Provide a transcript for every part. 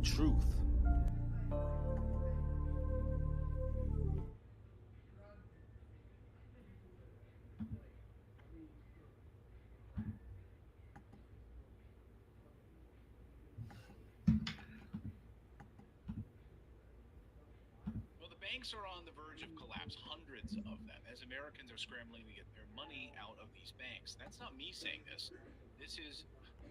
truth. Well, the banks are on the verge of collapse, hundreds of them, as Americans are scrambling to get their money out of these banks. That's not me saying this. This is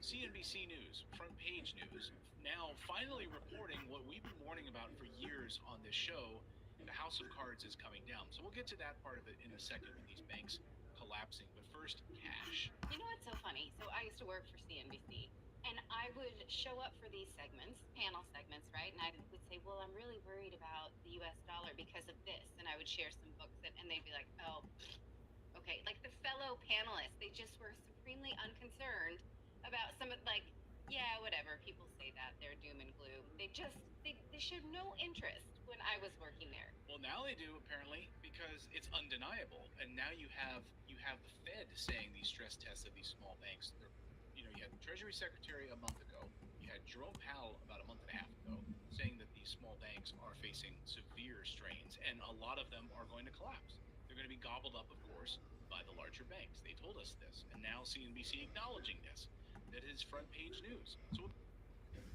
CNBC News, front page news, now finally reporting what we've been warning about for years on this show. The house of cards is coming down. So we'll get to that part of it in a second with these banks collapsing. But first, cash. You know what's so funny? So I used to work for CNBC and I would show up for these segments, panel segments, right? And I would say, well, I'm really worried about the US dollar because of this. And I would share some books and they'd be like, oh, okay. Like the fellow panelists, they just were supremely unconcerned about some of like, yeah, whatever. People say that they're doom and gloom. They showed no interest when I was working there. Well, now they do apparently because it's undeniable, and now you have the Fed saying these stress tests of these small banks. You had the Treasury Secretary a month ago. You had Jerome Powell about a month and a half ago saying that these small banks are facing severe strains, and a lot of them are going to collapse. They're going to be gobbled up, of course, by the larger banks. They told us this, and now CNBC acknowledging this. That is front page news. So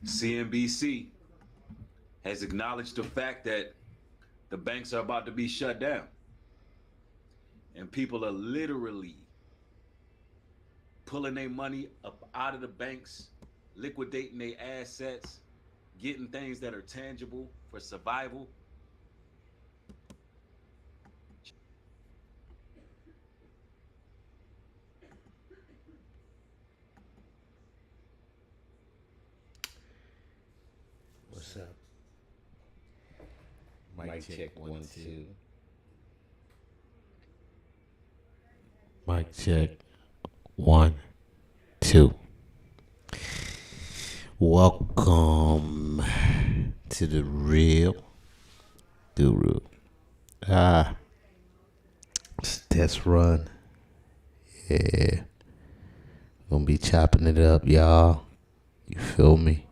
CNBC has acknowledged the fact that the banks are about to be shut down. And people are literally pulling their money up out of the banks, liquidating their assets, getting things that are tangible for survival. What's up? Mic check 1 2. Mic check 1 2. Welcome to the Real Guru. Ah, test run. Yeah, gonna be chopping it up, y'all. You feel me?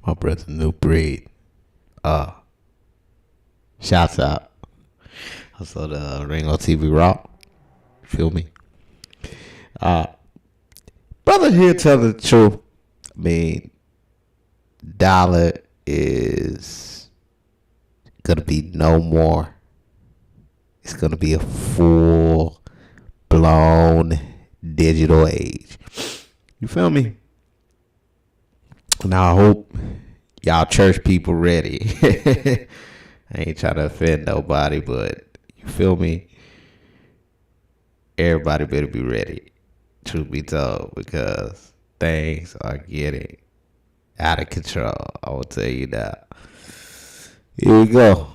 My brother Nubreed. Uh, Shouts out. I saw the Ring on TV Raw. Feel me? Uh, Brother here telling the truth. I mean, dollar is gonna be no more. It's gonna be a full blown digital age. You feel me? Now I hope y'all church people ready. I ain't trying to offend nobody, but you feel me? Everybody better be ready. Truth be told, because things are getting out of control. I will tell you that. Here we go.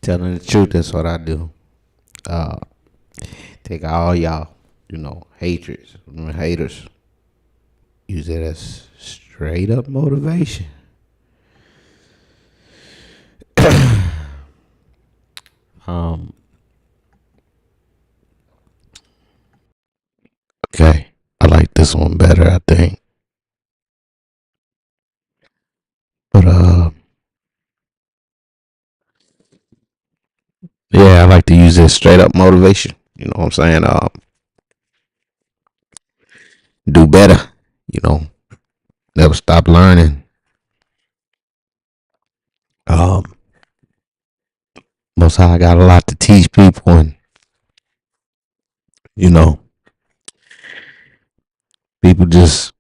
Telling the truth, that's what I do. Uh, take all y'all, hatreds, haters, use it as straight up motivation. Um, okay, I like this one better, I think. But yeah, I like to use this straight up motivation. You know what I'm saying? Do better. You know, never stop learning. Um, Most High got a lot to teach people, and you know, people just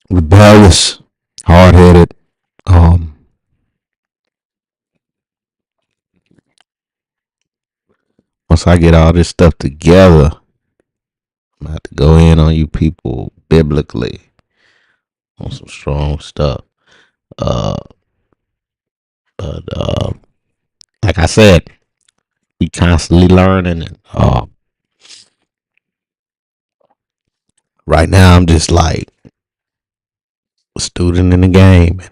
rebellious, hard headed. Um, Once I get all this stuff together, I'm gonna have to go in on you people biblically on some strong stuff. Uh, but like I said, we constantly learning. And right now, I'm just like a student in the game, and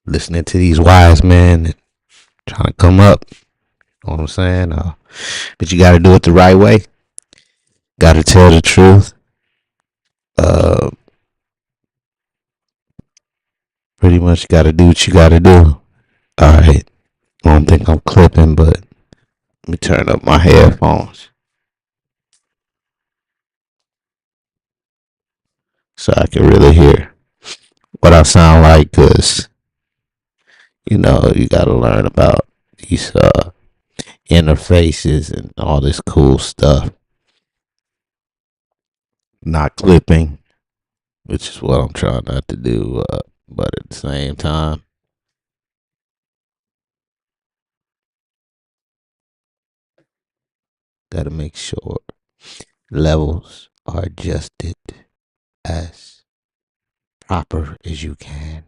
listening to these wise men and trying to come up. You know what I'm saying? But you got to do it the right way. Got to tell the truth. Uh, Pretty much got to do what you got to do. All right. I don't think I'm clipping, but let me turn up my headphones so I can really hear what I sound like. Cause you got to learn about these interfaces and all this cool stuff. Not clipping, which is what I'm trying not to do. But at the same time, got to make sure levels are adjusted as proper as you can.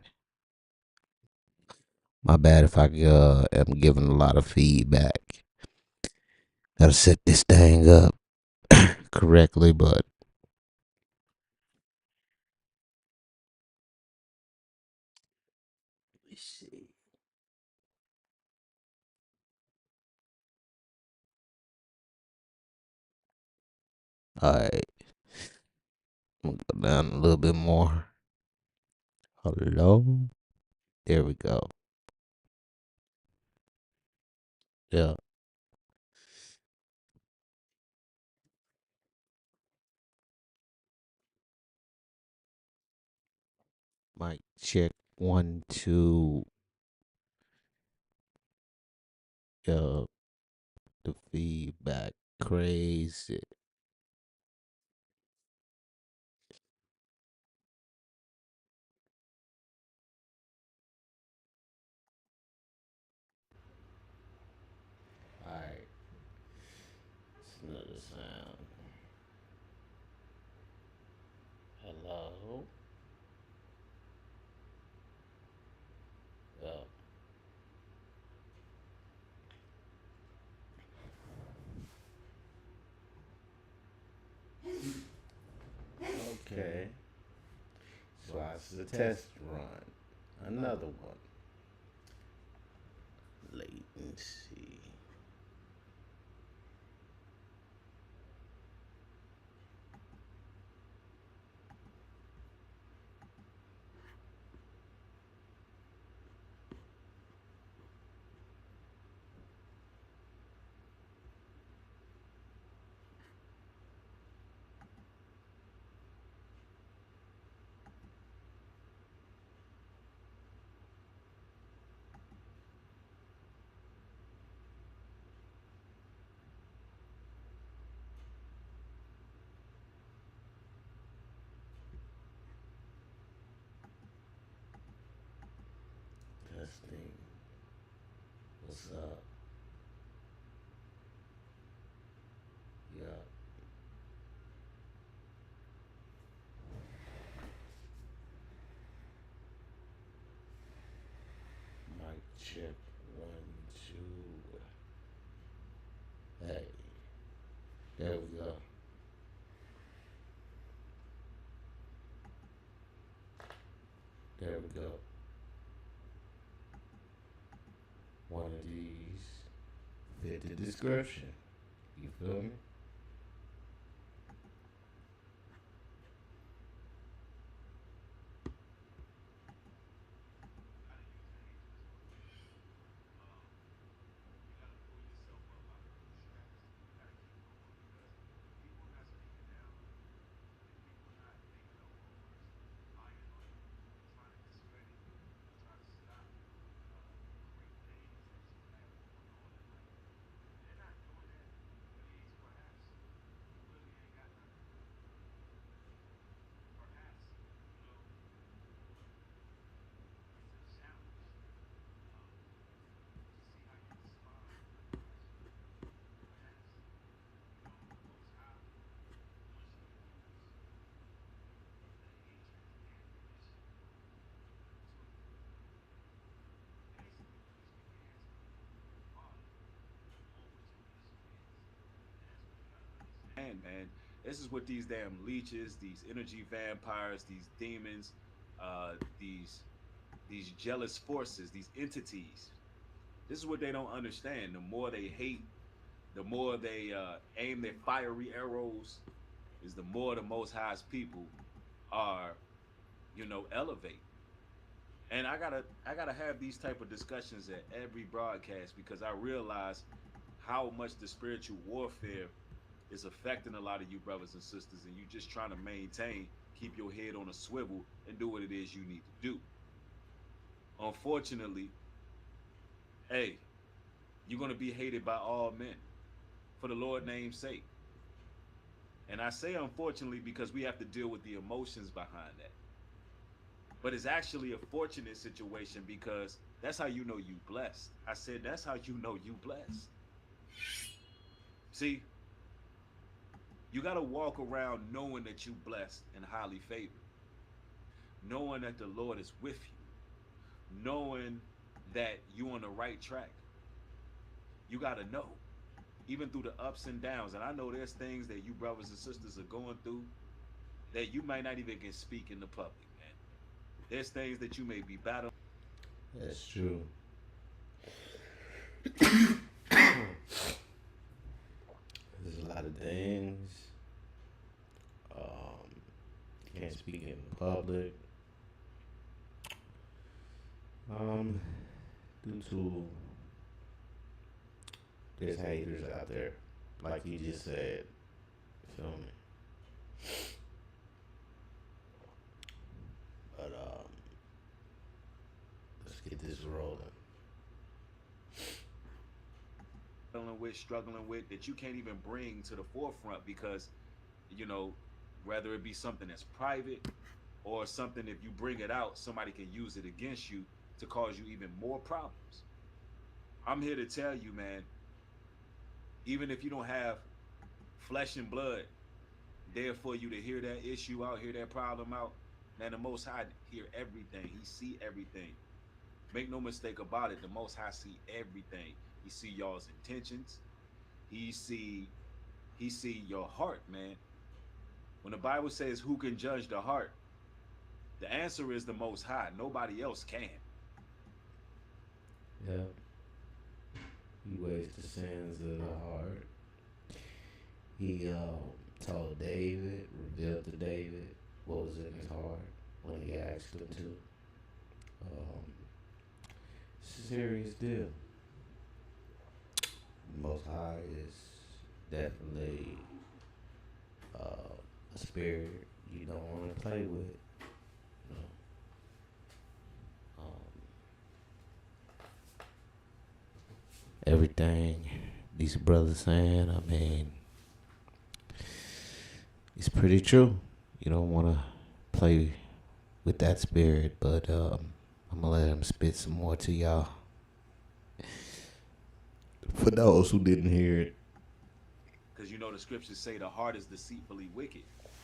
My bad if I am giving a lot of feedback. Gotta set this thing up correctly, but let me see. All right, I'm gonna go down a little bit more. Hello, there we go. Yeah, mic check 1 2. Yeah, the feedback crazy. All right, it's another sound. Hello. Yeah. Okay. So that's the test run. Another one. Latency. There we go. One of these fit the description. You feel me? And man, this is what these damn leeches, these energy vampires, these demons, these jealous forces, these entities. This is what they don't understand. The more they hate, the more they aim their fiery arrows, is the more the Most High's people are, elevate. And I gotta have these type of discussions at every broadcast because I realize how much the spiritual warfare is affecting a lot of you brothers and sisters, and you just trying to maintain, keep your head on a swivel, and do what it is you need to do. Unfortunately, hey, you're gonna be hated by all men for the Lord name's sake. And I say unfortunately because we have to deal with the emotions behind that. But it's actually a fortunate situation because that's how you know you blessed. I said that's how you know you blessed. See, you got to walk around knowing that you blessed and highly favored, knowing that the Lord is with you, knowing that you on the right track. You got to know, even through the ups and downs. And I know there's things that you brothers and sisters are going through that you might not even can speak in the public, man. There's things that you may be battling. That's true. There's a lot of things. Can't speak in public. Um, Due to there's haters out there, like you just said. Feel me? But let's get this rolling. With, struggling with, that you can't even bring to the forefront because, you know, whether it be something that's private or something, if you bring it out, somebody can use it against you to cause you even more problems. I'm here to tell you, man, even if you don't have flesh and blood there for you to hear that issue out, hear that problem out, man, the Most High hear everything. He see everything. Make no mistake about it. The Most High see everything. He see y'all's intentions. He see he see your heart, man. When the Bible says who can judge the heart, the answer is the Most High. Nobody else can. Yeah. He weighs the sins of the heart. He told David, revealed to David what was in his heart when he asked him to. Um, it's a serious deal. Most High is definitely a spirit you don't want to play with. You know? Everything these brothers saying, I mean, it's pretty true. You don't want to play with that spirit, but I'm gonna let him spit some more to y'all. For those who didn't hear it, Because you know the scriptures say the heart is deceitfully wicked.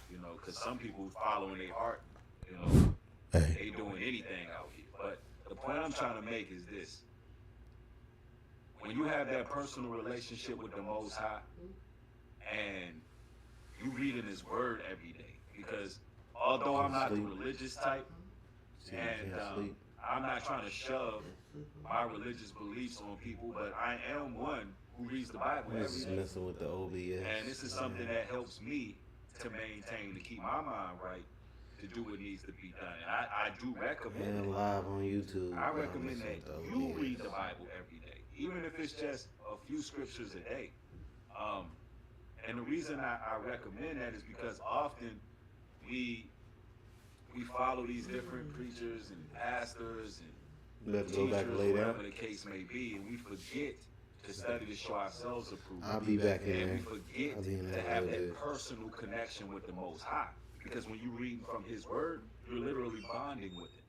You know, because some people following their heart, you know, hey, they doing anything out here. But the point I'm trying to make is this: when you have that personal relationship with the Most High, and you reading His Word every day, because although I'm not the religious type, See, you And can't sleep. I'm not trying to shove my religious beliefs on people, but I am one who reads the Bible I'm every just day. messing with the And this is OBS. something that helps me to maintain, to keep my mind right, to do what needs to be done. And I do recommend And it. live on YouTube. I I'm recommend messing that with the you read the OBS. Bible every day, even if it's just a few scriptures a day. Um, and the reason I recommend that is because often we we follow these different preachers and pastors and You have to go back and teachers or lay down. whatever the case may be, and we forget to study to show ourselves approved. I'll be back in And we there. forget I'll be in to there a have little that bit. personal connection with the Most High. Because when you're reading from His Word, you're literally bonding with Him.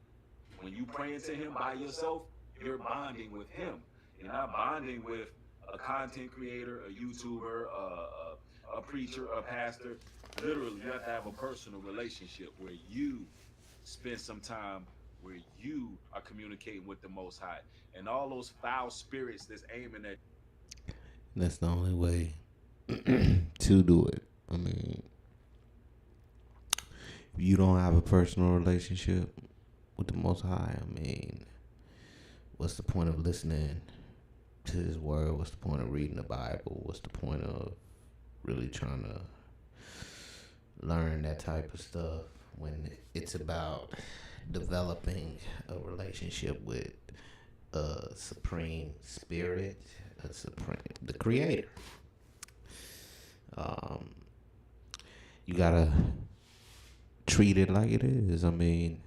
When you praying to Him by yourself, you're bonding with Him. You're not bonding with a content creator, a YouTuber, a preacher, a pastor. Literally, you have to have a personal relationship where you spend some time where you are communicating with the Most High. And all those foul spirits that's aiming at That's the only way to do it. I mean, if you don't have a personal relationship with the Most High, I mean, what's the point of listening to His Word? What's the point of reading the Bible? What's the point of really trying to learn that type of stuff when it's about developing a relationship with a supreme spirit, the Creator? Um, you gotta treat it like it is. I mean,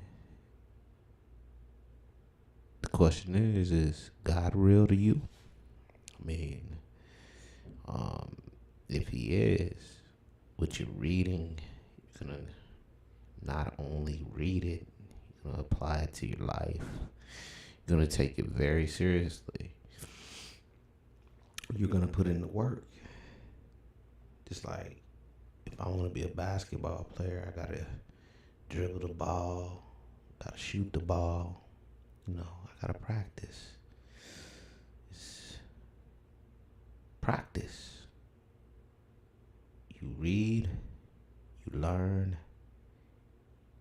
the question is God real to you? I mean, if He is, what you're reading, you're gonna not only read it, you're gonna apply it to your life. You're gonna take it very seriously. You're gonna put in the work. Just like if I want to be a basketball player, I gotta dribble the ball, gotta shoot the ball. I gotta practice. It's practice. You read, you learn,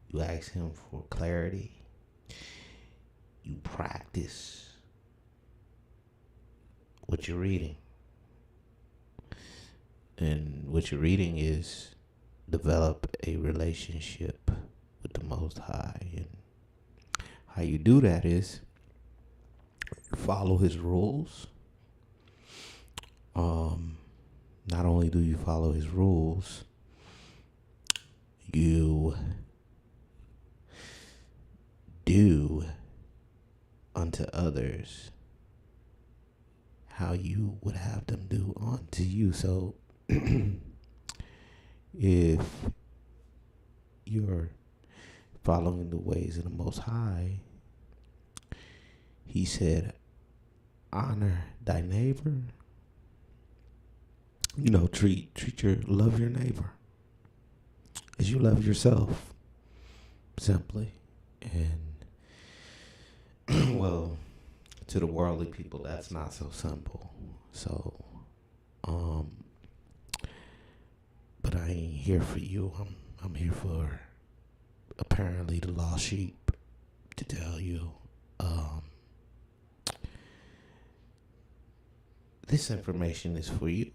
you ask Him for clarity, you practice what you're reading. And what you're reading is develop a relationship with the Most High. And how you do that is follow His rules. Not only do you follow His rules, you do unto others how you would have them do unto you. So if you're following the ways of the Most High, He said, honor thy neighbor. Love your neighbor as you love yourself, simply. And well, to the worldly people, that's not so simple. So, but I ain't here for you. I'm here for apparently the lost sheep to tell you, this information is for you.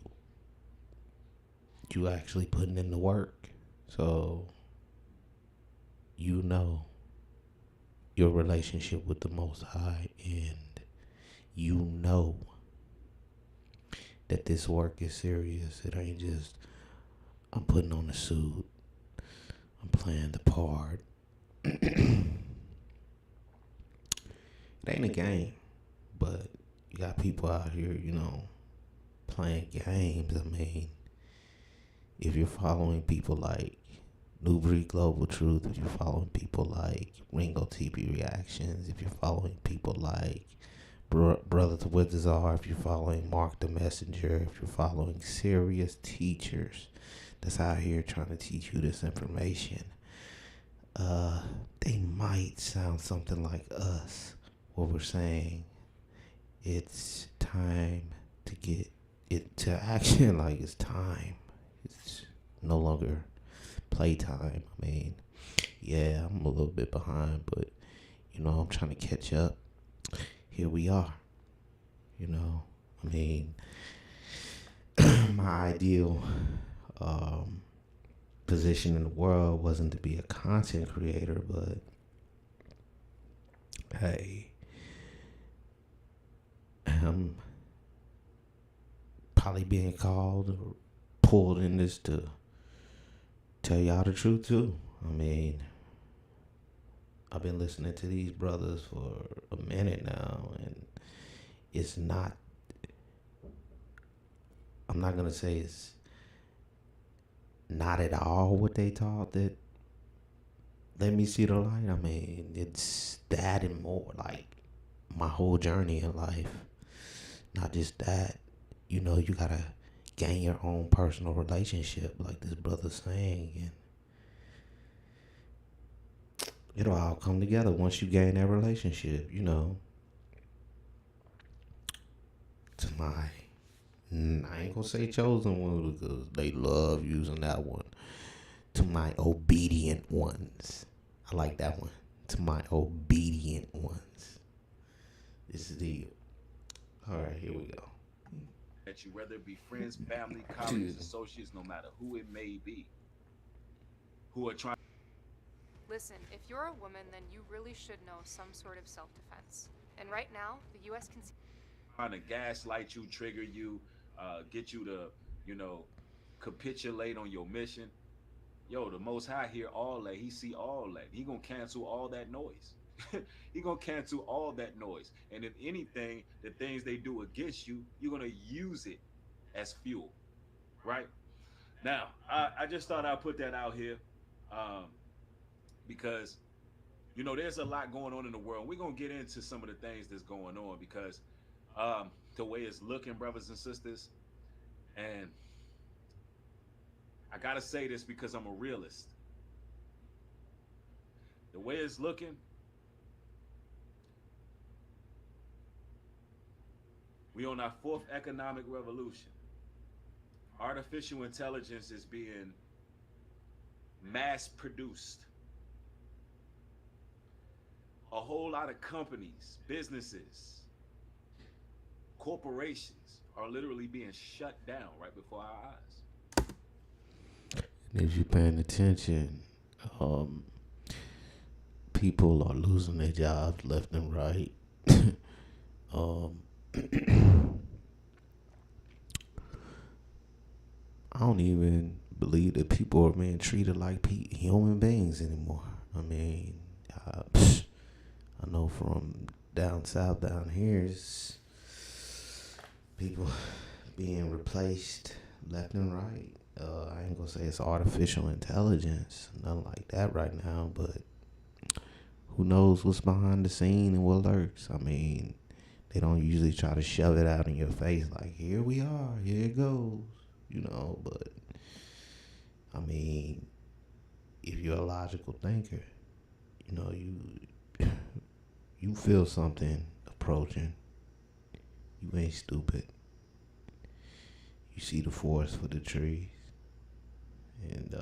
You actually putting in the work. So, your relationship with the Most High, and that this work is serious. It ain't just, I'm putting on a suit, I'm playing the part. It ain't a game, but you got people out here, playing games. I mean, if you're following people like Nubreed Global Truth, if you're following people like Ringo TP Reactions, if you're following people like Brother to Wizard, if you're following Mark the Messenger, if you're following serious teachers that's out here trying to teach you this information, they might sound something like us. What we're saying, it's time to get it to action. Like, it's time. It's no longer playtime. I mean, yeah, I'm a little bit behind, but I'm trying to catch up. Here we are. You know, I mean, my ideal um, position in the world wasn't to be a content creator, but hey, I'm probably being called or pulled in this to tell y'all the truth too. I mean, I've been listening to these brothers for a minute now, and it's not, I'm not going to say it's not at all what they taught that let me see the light. I mean, it's that and more, like my whole journey in life. Not just that, you gotta gain your own personal relationship, like this brother's saying, and it'll all come together once you gain that relationship, To my, I ain't gonna say chosen ones because they love using that one. To my obedient ones. I like that one. To my obedient ones. This is the, all right, here we go. That you, whether it be friends, family, colleagues, associates, no matter who it may be, who are trying. Listen, if you're a woman, then you really should know some sort of self-defense. And right now, the U.S. can Trying to gaslight you, trigger you, get you to, you know, capitulate on your mission. Yo, the Most High hear all that. He see all that. He gonna cancel all that noise. He gonna cancel all that noise. And if anything, the things they do against you, you're gonna use it as fuel, right? Now, I just thought I'd put that out here, because there's a lot going on in the world. We're gonna get into some of the things that's going on because the way it's looking, brothers and sisters, and I gotta say this because I'm a realist. The way it's looking, we on our fourth economic revolution. Artificial intelligence is being mass produced. A whole lot of companies, businesses, corporations are literally being shut down right before our eyes. And if you're paying attention, people are losing their jobs left and right. I don't even believe that people are being treated like human beings anymore. I mean, I know from down south down here, it's people being replaced left and right. I ain't gonna say it's artificial intelligence, nothing like that right now, but who knows what's behind the scene and what lurks. I mean, they don't usually try to shove it out in your face like, here we are, here it goes, but I mean, if you're a logical thinker, you feel something approaching. You ain't stupid. You see the forest for the trees. And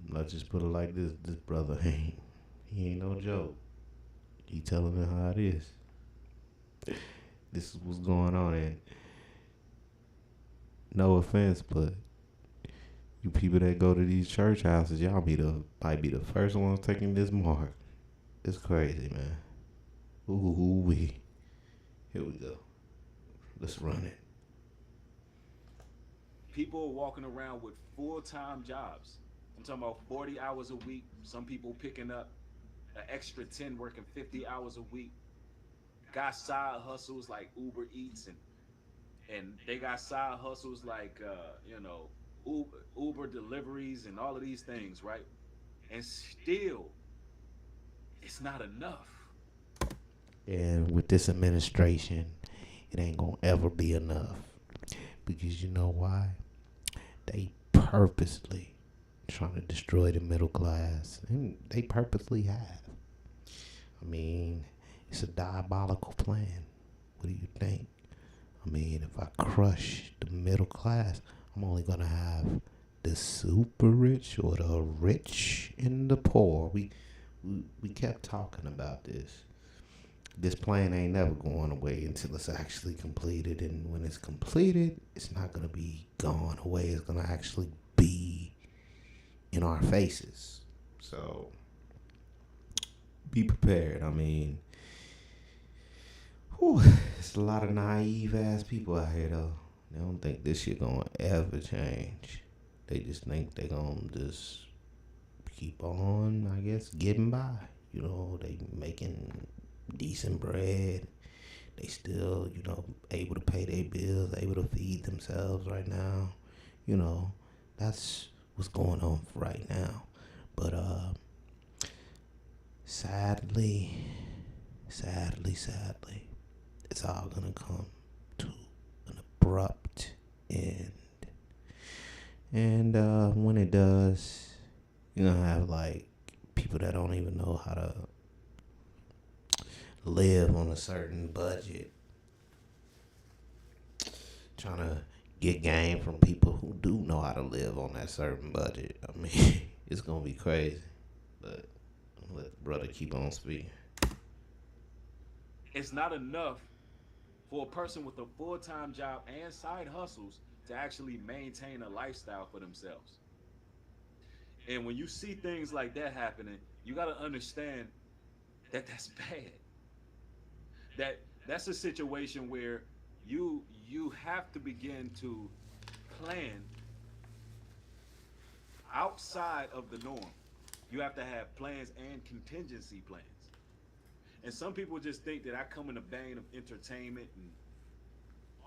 let's just put it like this. This brother he ain't no joke. He telling it how it is. This is what's going on. And no offense, but you people that go to these church houses, y'all might be the first ones taking this mark. It's crazy, man. Ooh wee. Here we go. Let's run it. People are walking around with full-time jobs. I'm talking about 40 hours a week. Some people picking up an extra 10, working 50 hours a week. Got side hustles like Uber Eats, and they got side hustles like Uber deliveries and all of these things, right? And still, it's not enough. And with this administration, it ain't gonna ever be enough. Because you know why? They purposely trying to destroy the middle class. And they purposely have. I mean, it's a diabolical plan. What do you think? I mean, if I crush the middle class, I'm only gonna have the the super rich or the rich and the poor. We kept talking about this. This plan ain't never going away until it's actually completed. And when it's completed, it's not going to be gone away. It's going to actually be in our faces. So be prepared. I mean, whew, it's a lot of naive ass people out here though. They don't think this shit gonna ever change. They just think they gonna just keep on, I guess, getting by. You know, they making decent bread. They still, you know, able to pay their bills, able to feed themselves right now. You know, that's what's going on right now. But sadly, it's all gonna come to an abrupt end. And when it does, you're gonna have like people that don't even know how to live on a certain budget, trying to get game from people who do know how to live on that certain budget. I mean, it's gonna be crazy. But I'll let the brother keep on speaking. It's not enough for a person with a full-time job and side hustles to actually maintain a lifestyle for themselves. And when you see things like that happening, you got to understand that that's bad. That's a situation where you have to begin to plan outside of the norm. You have to have plans and contingency plans. And some people just think that I come in the vein of entertainment and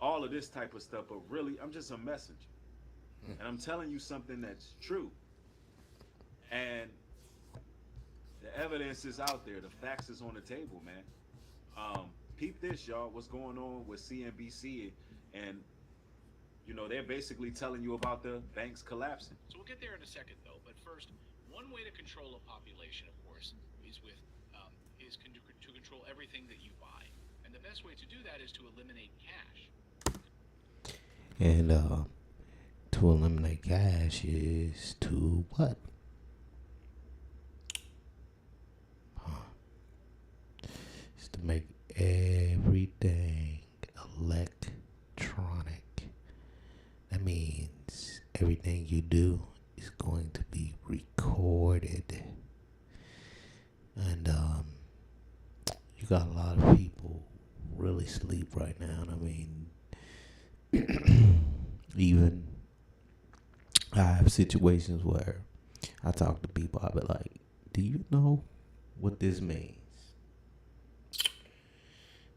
all of this type of stuff, but really, I'm just a messenger. And I'm telling you something that's true. And the evidence is out there. The facts is on the table, man. Peep this, y'all. What's going on with CNBC? And, you know, they're basically telling you about the banks collapsing. So we'll get there in a second, though. But first, one way to control a population, of course, to control everything that you buy. And the best way to do that is to eliminate cash. And to eliminate cash is to what? It's to make everything electronic. That means everything you do is going to be recorded. And you got a lot of people really sleep right now. And I mean, even I have situations where I talk to people. I be like, "Do you know what this means?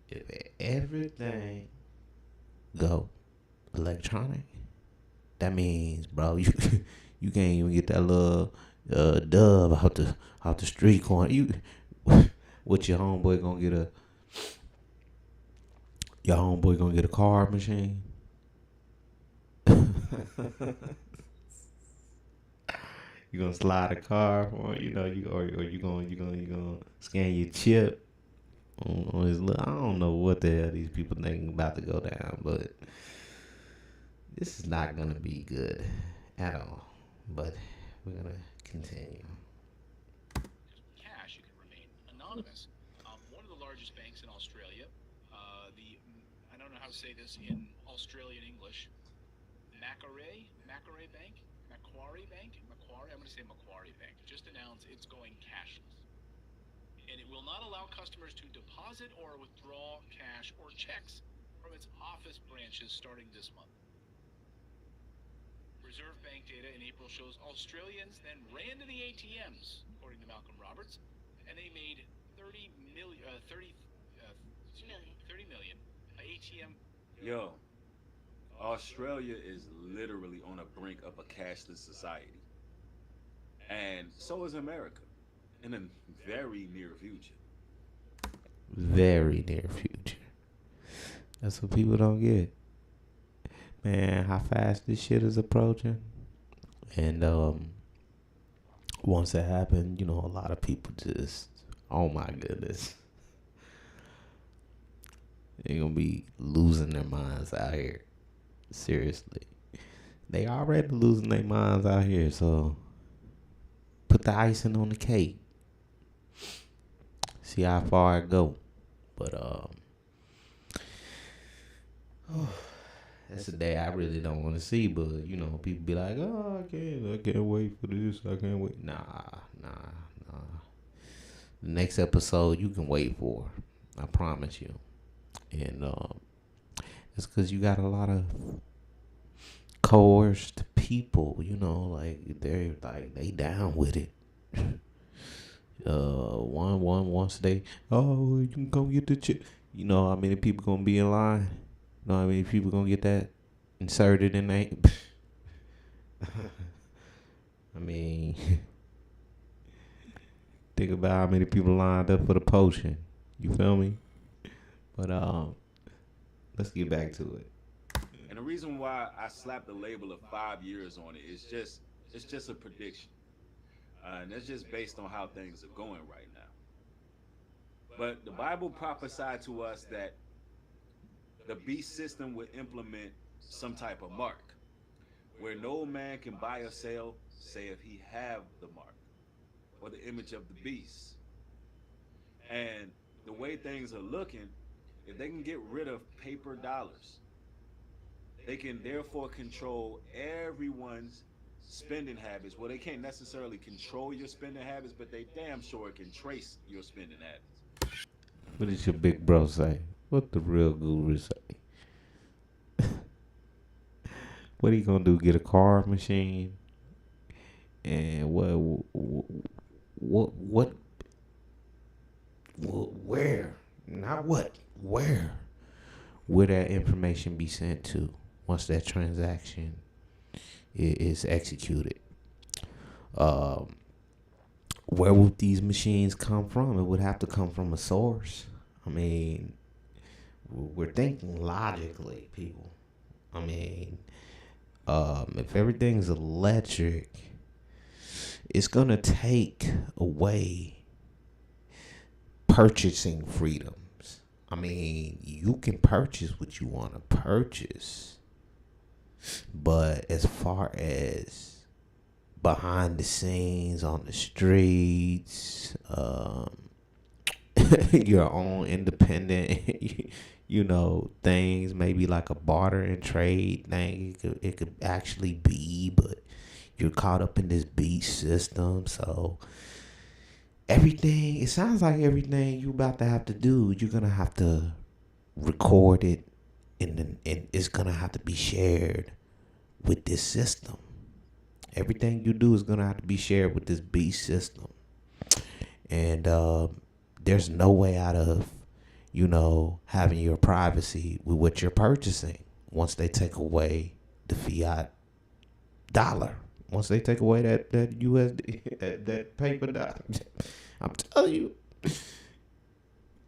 If everything go electronic, that means, bro, you you can't even get that little dove out the street corner. You what your homeboy gonna get a card machine? You gonna slide a card for, you know, or you gonna scan your chip on his little, I don't know what the hell these people think about to go down, but this is not gonna be good at all. But we're gonna continue. Cash, you can remain anonymous. One of the largest banks in Australia, I don't know how to say this in Australian English, Macquarie Bank, I'm going to say Macquarie Bank, just announced it's going cashless. And it will not allow customers to deposit or withdraw cash or checks from its office branches starting this month. Reserve Bank data in April shows Australians then ran to the ATMs, according to Malcolm Roberts, and they made 30 million ATM. Yo, Australia is literally on the brink of a cashless society. And so is America in a very near future. Very near future. That's what people don't get. Man, how fast this shit is approaching. And once it happened, you know, a lot of people just, oh my goodness. They're gonna be losing their minds out here. Seriously. They already losing their minds out here, so put the icing on the cake. See how far it go. But that's a day I really don't want to see. But you know, people be like, "Oh, I can't wait for this. I can't wait." Nah. The next episode you can wait for. I promise you. And it's because you got a lot of coerced people. You know, like they down with it. One once they, oh, you can come get the chip. You know how many people gonna be in line? You know how many people gonna get that inserted in they? I mean, think about how many people lined up for the potion. You feel me? But let's get back to it. And the reason why I slapped the label of 5 years on it is it's just a prediction, and that's just based on how things are going right now. But the Bible prophesied to us that the beast system would implement some type of mark where no man can buy or sell, say if he have the mark or the image of the beast. And the way things are looking, if they can get rid of paper dollars, they can therefore control everyone's spending habits. Well, they can't necessarily control your spending habits, but they damn sure can trace your spending habits. What did your big bro say? What the real guru say? What he gonna do? Get a card machine? And what where? Not what? Where? Will that information be sent to once that transaction is executed? Um, where would these machines come from? It would have to come from a source. I mean, we're thinking logically, people. I mean, if everything's electric, it's gonna take away purchasing freedoms. I mean, you can purchase what you want to purchase, but as far as behind the scenes on the streets, your own independent, things, maybe like a barter and trade thing. It could actually be, but you're caught up in this beast system, so everything, it sounds like everything you about to have to do, you're gonna have to record it, and it's gonna have to be shared with this system. Everything you do is gonna have to be shared with this beast system, and there's no way out of having your privacy with what you're purchasing once they take away the fiat dollar. Once they take away that USD, that paper dollar, I'm telling you,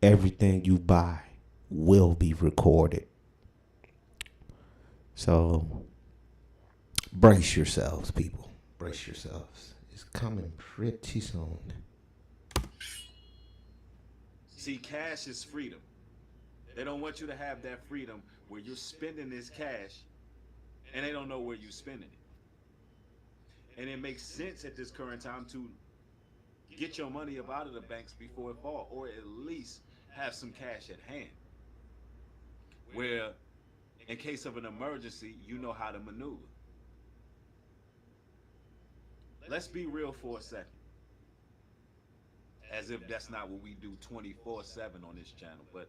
everything you buy will be recorded. So brace yourselves, people. Brace yourselves. It's coming pretty soon. See, cash is freedom. They don't want you to have that freedom where you're spending this cash and they don't know where you're spending it. And it makes sense at this current time to get your money up out of the banks before it falls, or at least have some cash at hand where in case of an emergency, you know how to maneuver. Let's be real for a second, as if that's not what we do 24/7 on this channel. But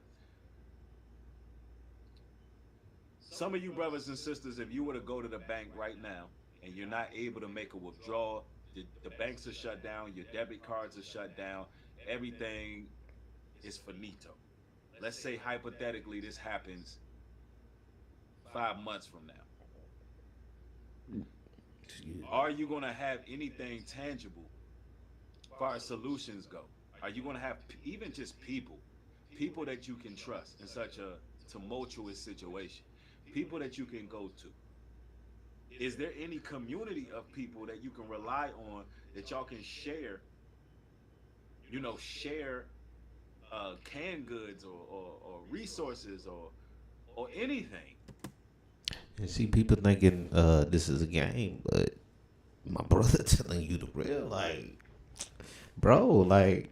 some of you brothers and sisters, if you were to go to the bank right now and you're not able to make a withdrawal, the banks are shut down, your debit cards are shut down, everything is finito. Let's say hypothetically this happens 5 months from now. Are you going to have anything tangible as far as solutions go? Are you going to have even just people that you can trust in such a tumultuous situation, people that you can go to? Is there any community of people that you can rely on that y'all can share, share canned goods or resources or anything? And see, people thinking this is a game, but my brother telling you the real, like, bro, like,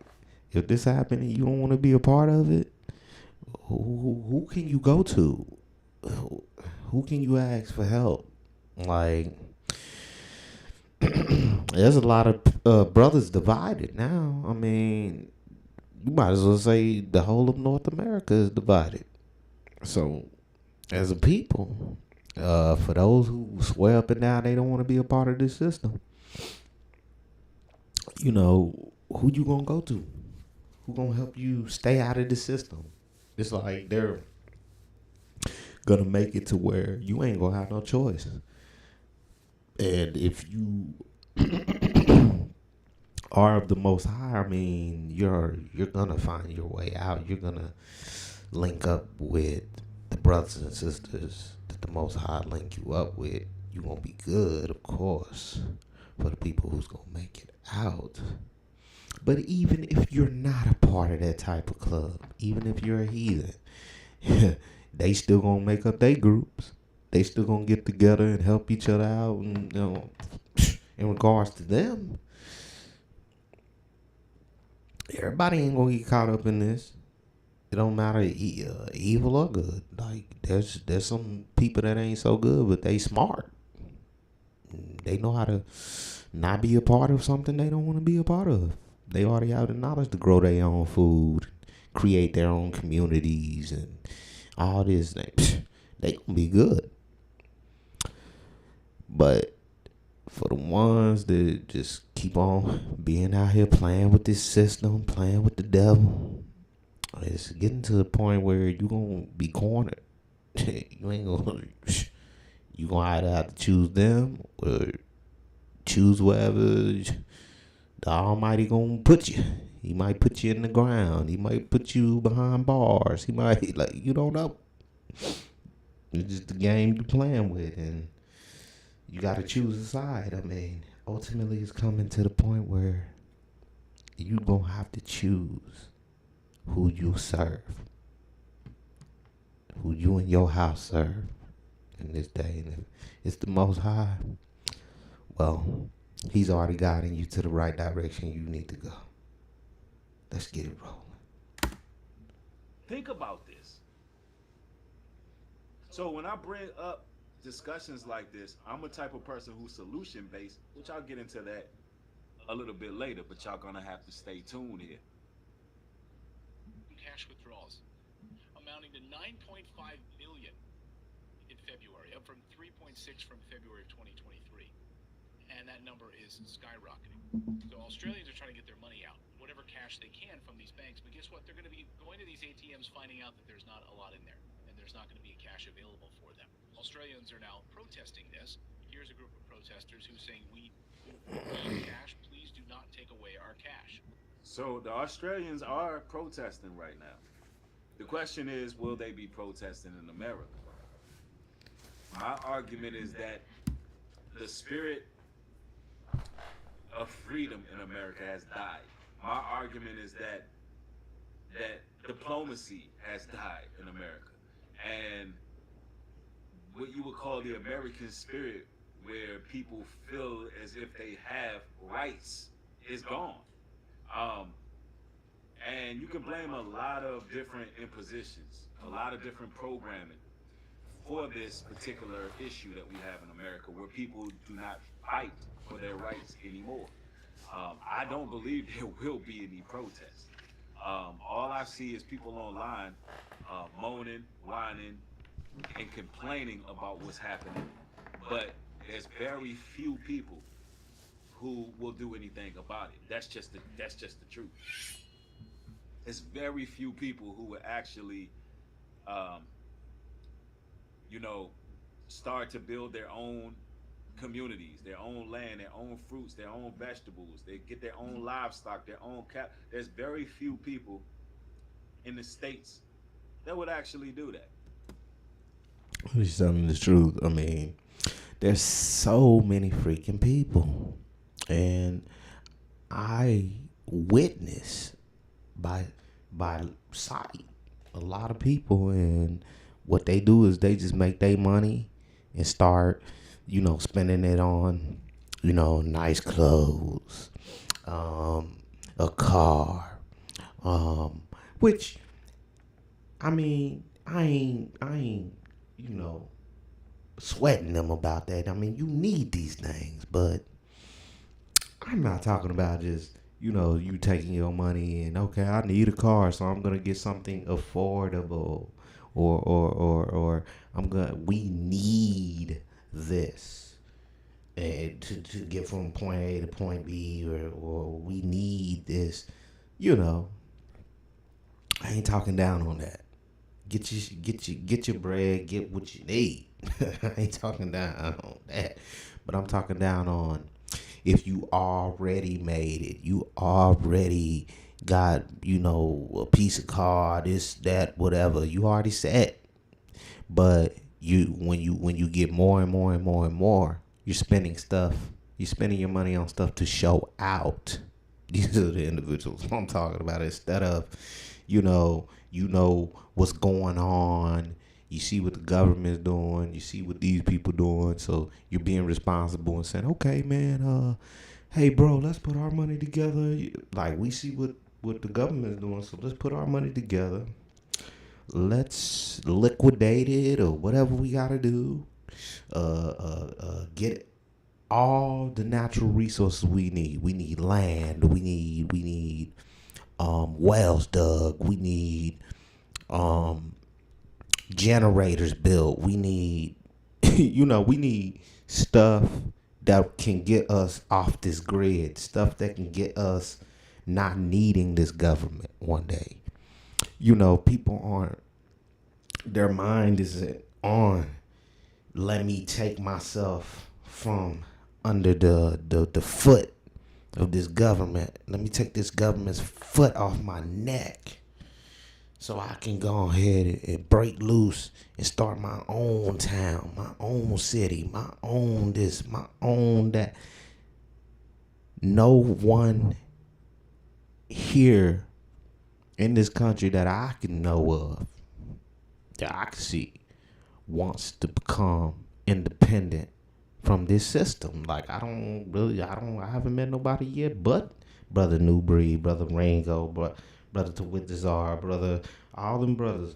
if this happened and you don't want to be a part of it, who can you go to? Who can you ask for help? Like, there's a lot of brothers divided now. I mean, you might as well say the whole of North America is divided. So, as a people, for those who swear up and down they don't want to be a part of this system, you know, who you gonna go to? Who gonna help you stay out of the system? It's like they're gonna make it to where you ain't gonna have no choice. And if you are of the Most High, I mean, you're gonna find your way out. You're gonna link up with the brothers and sisters that the Most High link you up with. You gonna be good, of course, for the people who's gonna make it out. But even if you're not a part of that type of club, even if you're a heathen, they still gonna make up their groups. They still gonna get together and help each other out. And, you know, in regards to them, everybody ain't gonna get caught up in this. It don't matter evil or good. Like there's some people that ain't so good, but they smart. They know how to not be a part of something they don't want to be a part of. They already have the knowledge to grow their own food, create their own communities, and all this. They gonna be good. But for the ones that just keep on being out here playing with this system, playing with the devil, it's getting to the point where you gonna be cornered. You ain't gonna. You gonna either have to choose them or choose wherever the Almighty gonna put you. He might put you in the ground. He might put you behind bars. He might, like, you don't know. It's just the game you're playing with, and you gotta choose a side. I mean, ultimately, it's coming to the point where you gonna have to choose who you serve, who you and your house serve in this day. And if it's the Most High, well, He's already guiding you to the right direction you need to go. Let's get it rolling. Think about this. So when I bring up discussions like this, I'm a type of person who's solution based, which I'll get into that a little bit later, but y'all gonna have to stay tuned here. Cash withdrawals amounting to 9.5 billion in February, up from 3.6 from February of 2023. And that number is skyrocketing. So Australians are trying to get their money out, whatever cash they can from these banks. But guess what? They're going to be going to these ATMs, finding out that there's not a lot in there, and there's not going to be cash available for them. Australians are now protesting this. Here's a group of protesters who's saying, we need cash. Please do not take away our cash. So the Australians are protesting right now. The question is, will they be protesting in America? My argument is that the spirit of freedom in America has died. My argument is that diplomacy has died in America, and what you would call the American spirit, where people feel as if they have rights, is gone. And you can blame a lot of different impositions, a lot of different programming for this particular issue that we have in America, where people do not fight for their rights anymore. I don't believe there will be any protests. All I see is people online moaning, whining, and complaining about what's happening. But there's very few people who will do anything about it. That's just the truth. There's very few people who will actually, start to build their own communities, their own land, their own fruits, their own vegetables. They get their own livestock, their own cat. There's very few people in the States that would actually do that. He's telling the truth. I mean, there's so many freaking people, and I witness by sight a lot of people, and what they do is they just make their money and start, spending it on, nice clothes, a car, which I mean, I ain't, you know, sweating them about that. I mean, you need these things, but I'm not talking about just, you taking your money and okay, I need a car, so I'm gonna get something affordable, or we need this and to get from point A to point B, or we need this, you know. I ain't talking down on that. Get your bread, get what you need. I ain't talking down on that, but I'm talking down on if you already made it, you already got a piece of car, this, that, whatever. You already set, but when you get more and more and more and more, you're spending stuff. You're spending your money on stuff to show out. These are the individuals I'm talking about. Instead of, what's going on. You see what the government's doing. You see what these people doing. So you're being responsible and saying, okay, man, hey, bro, let's put our money together. Like, we see what the government's doing, so let's put our money together. Let's liquidate it or whatever we got to do. Get all the natural resources we need. We need land. We need wells dug. We need generators built. We need we need stuff that can get us off this grid. Stuff that can get us not needing this government one day. People aren't, their mind isn't on, let me take myself from under the foot of this government. Let me take this government's foot off my neck so I can go ahead and break loose and start my own town, my own city, my own this, my own that. No one here in this country that I can know of, that I can see, wants to become independent from this system. Like, I haven't met nobody yet but Brother Nubreed, Brother Rango, Brother Tawitazar, Brother, all them brothers.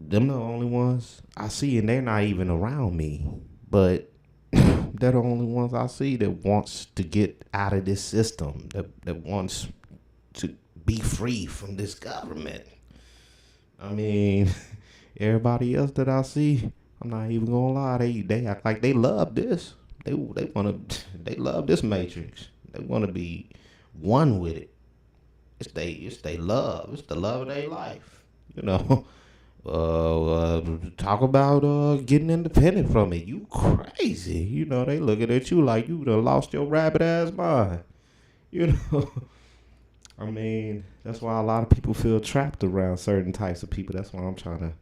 Them the only ones I see, and they're not even around me. But they're the only ones I see that wants to get out of this system, that wants to be free from this government. I mean, everybody else that I see, I'm not even gonna lie, they act like they love this. They love this matrix. They wanna be one with it. It's they love. It's the love of their life. Talk about getting independent from it. You crazy. They looking at you like you done lost your rabbit ass mind. I mean, that's why a lot of people feel trapped around certain types of people. That's why I'm trying to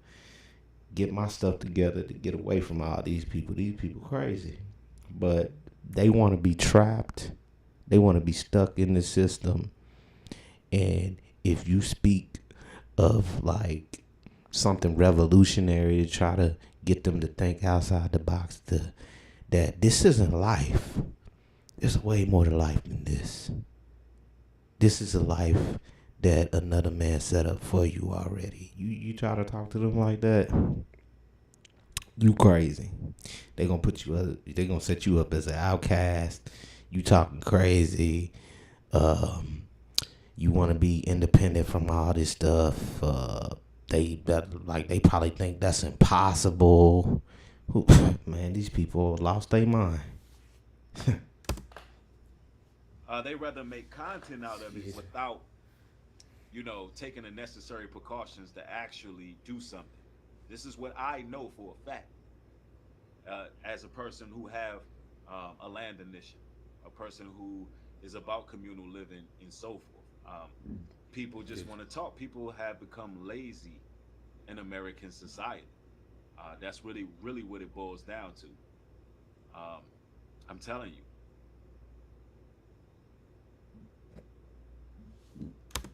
get my stuff together to get away from all these people. These people crazy. But they want to be trapped. They want to be stuck in the system. And if you speak of like something revolutionary to try to get them to think outside the box, that this isn't life. There's way more to life than this. This is a life that another man set up for you already. You try to talk to them like that, you crazy. They gonna set you up as an outcast. You talking crazy. You want to be independent from all this stuff. They probably think that's impossible. Man, these people lost their mind. They rather make content out of it without, taking the necessary precautions to actually do something. This is what I know for a fact. As a person who have a land initiative, a person who is about communal living and so forth. People just want to talk. People have become lazy in American society. That's really, really what it boils down to. I'm telling you.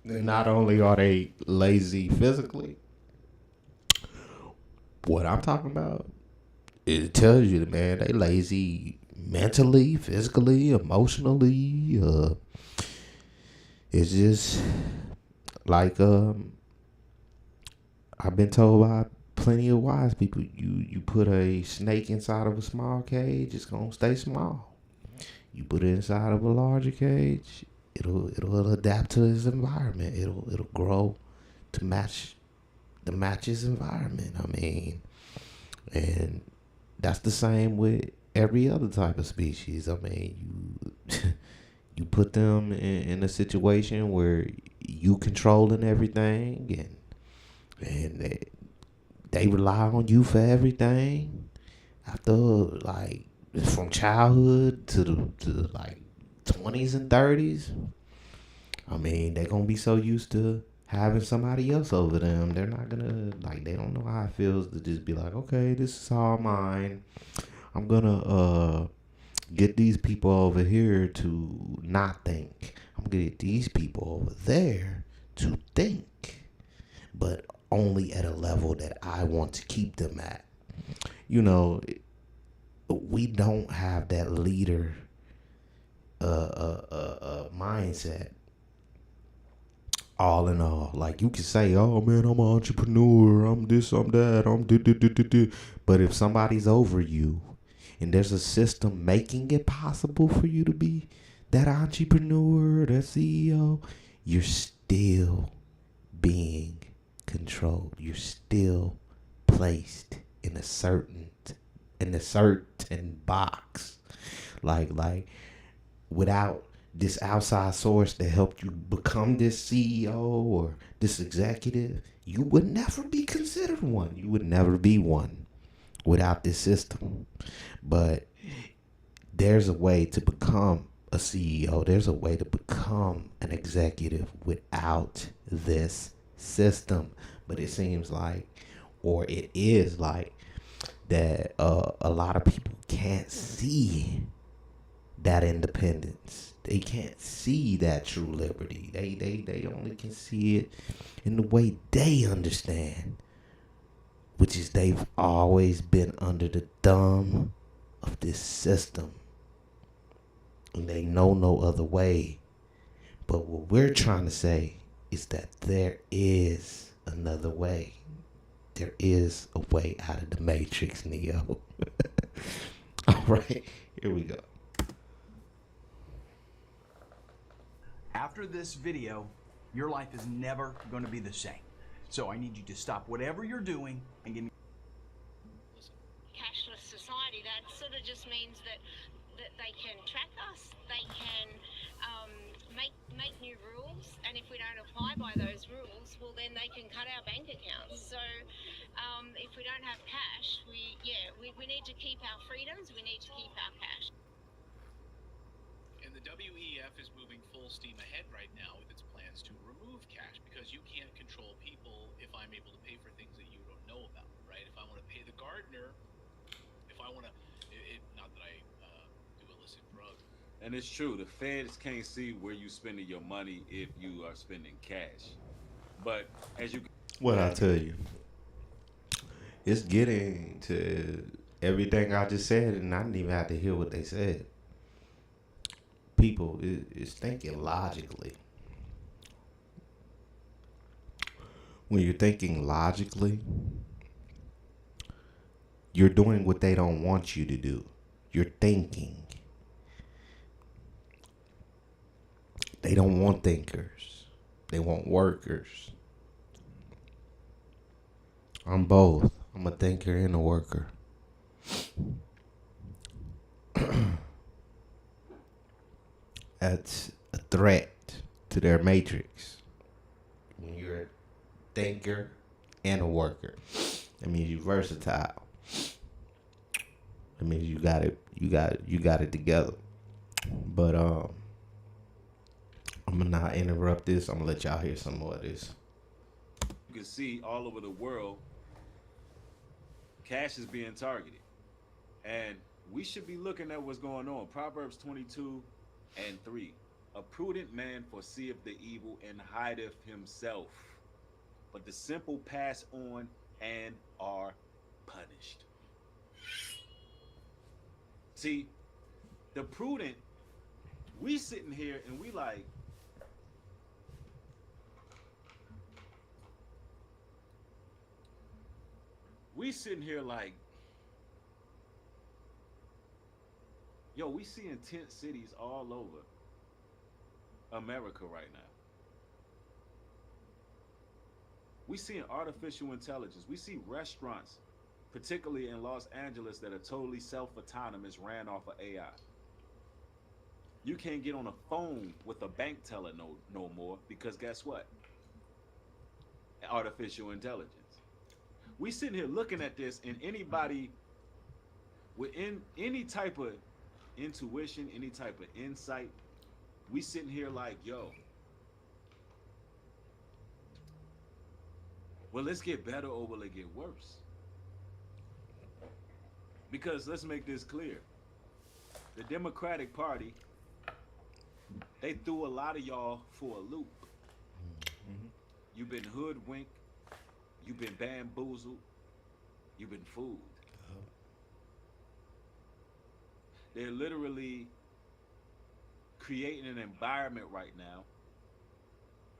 Not only are they lazy physically, what I'm talking about it tells you, man, they lazy mentally, physically, emotionally. It's just like I've been told by plenty of wise people, you put a snake inside of a small cage, it's gonna stay small. You put it inside of a larger cage, it'll adapt to its environment. It'll grow to match its environment. I mean, and that's the same with every other type of species. I mean, you you put them in a situation where you controlling everything, and they rely on you for everything. After like from childhood to like 20s and 30s, I mean, they're gonna be so used to having somebody else over them. They're not gonna like. They don't know how it feels to just be like, okay, this is all mine. I'm gonna get these people over here to not think. I'm gonna get these people over there to think, but only at a level that I want to keep them at. You know, we don't have that leader mindset. All in all, like you can say, "Oh man, I'm an entrepreneur. I'm this. I'm that. I'm do." But if somebody's over you, and there's a system making it possible for you to be that entrepreneur, that CEO, you're still being controlled. You're still placed in a certain box. Like without this outside source that helped you become this CEO or this executive, you would never be considered one. You would never be one without this system. But there's a way to become a CEO. There's a way to become an executive without this system. But it seems like, or it is like, that a lot of people can't see that independence. They can't see that true liberty. They only can see it in the way they understand, which is they've always been under the thumb of this system. And they know no other way. But what we're trying to say is that there is another way. There is a way out of the matrix, Neo. All right, here we go. After this video, your life is never going to be the same. So I need you to stop whatever you're doing and give me. Cashless society, that sort of just means that they can track us, they can make new rules, and if we don't apply by those rules, well then they can cut our bank accounts. So if we don't have cash, we need to keep our freedoms, we need to keep our cash. And the WEF is moving full steam ahead right now with its plans to remove cash, because you can't control people if I'm able to pay for things that you don't know about, right? If I want to pay the gardener, if I want to, not that I do illicit drugs. And it's true, the feds can't see where you spending your money if you are spending cash. But as you What I tell you, it's getting to everything I just said, and I didn't even have to hear what they said. People is thinking logically. When you're thinking logically, you're doing what they don't want you to do. You're thinking. They don't want thinkers. They want workers. I'm both. I'm a thinker and a worker. That's a threat to their matrix. When you're a thinker and a worker, that means you're versatile. That means you got it together. But I'm gonna not interrupt this. I'm gonna let y'all hear some more of this. can see all over the world, cash is being targeted. And we should be looking at what's going on. Proverbs 22:3. A prudent man foreseeth the evil and hideth himself, but the simple pass on and are punished. See, the prudent, we sitting here and we sitting here like, yo, we seeing tent cities all over America right now. We seeing artificial intelligence. We see restaurants, particularly in Los Angeles, that are totally self-autonomous, ran off of AI. You can't get on a phone with a bank teller no more because guess what? Artificial intelligence. We sitting here looking at this, and anybody with any type of intuition, any type of insight, we sitting here like, yo, will it get better or will it get worse? Because let's make this clear. The Democratic Party, they threw a lot of y'all for a loop. You've been hoodwinked, you've been bamboozled, you've been fooled. They're literally creating an environment right now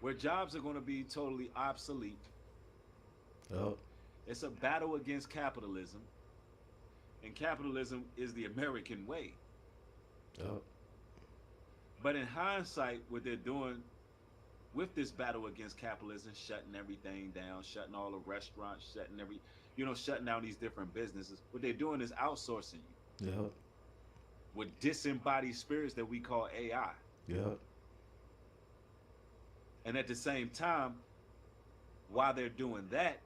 where jobs are going to be totally obsolete. It's a battle against capitalism, and capitalism is the American way. But in hindsight, what they're doing with this battle against capitalism, shutting everything down, shutting all the restaurants, shutting down these different businesses, what they're doing is outsourcing you. With disembodied spirits that we call AI. And at the same time, while they're doing that,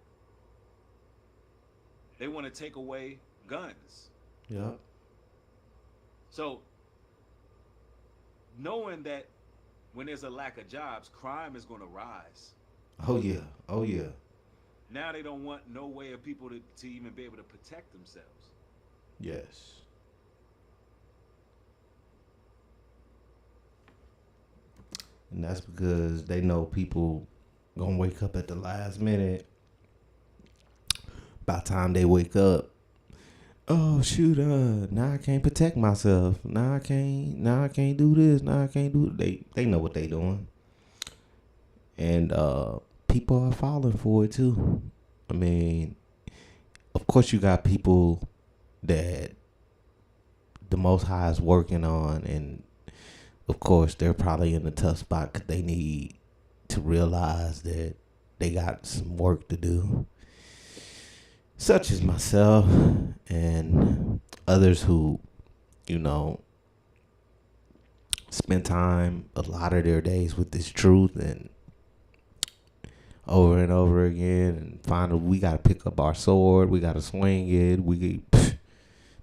they want to take away guns. So, knowing that when there's a lack of jobs, crime is going to rise. Oh yeah. Now they don't want no way of people to even be able to protect themselves. Yes. And that's because they know people gonna wake up at the last minute. By the time they wake up, oh shoot, now I can't protect myself. Now I can't do this. Now I can't do it. They know what they doing. And people are falling for it too. I mean, of course you got people that the Most High is working on, and of course they're probably in a tough spot because they need to realize that they got some work to do. Such as myself and others who, spend time a lot of their days with this truth and over again, and finally we got to pick up our sword, we got to swing it.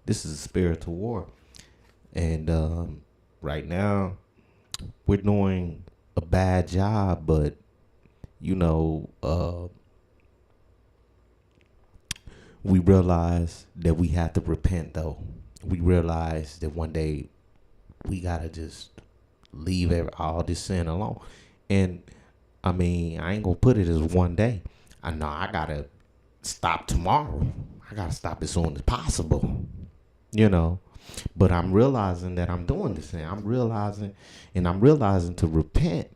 This is a spiritual war, and right now we're doing a bad job, but we realize that we have to repent, though. We realize that one day we gotta just leave all this sin alone. And I mean, I ain't gonna put it as one day. I know I gotta stop tomorrow. I gotta stop as soon as possible. But I'm realizing that I'm doing this thing. I'm realizing to repent.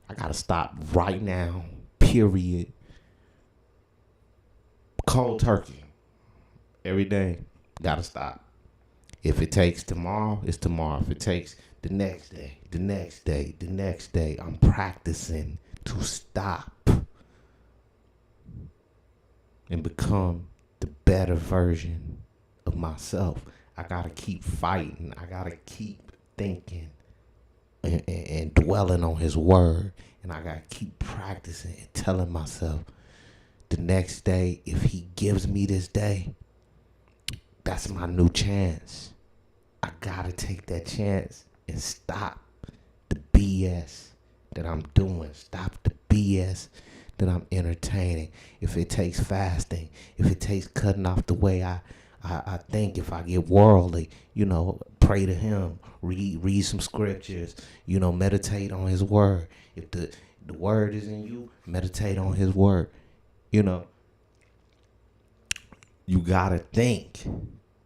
I gotta stop right now. Period. Cold turkey. Every day, gotta stop. If it takes tomorrow, it's tomorrow. If it takes the next day, I'm practicing to stop and become the better version of myself. I gotta keep fighting. I gotta keep thinking and dwelling on His word. And I gotta keep practicing and telling myself, the next day, if He gives me this day, that's my new chance. I gotta take that chance and stop the BS that I'm doing. Stop the BS that I'm entertaining. If it takes fasting, if it takes cutting off the way I think, if I get worldly, pray to Him, read some scriptures, meditate on His word. If the word is in you, meditate on His word. You gotta think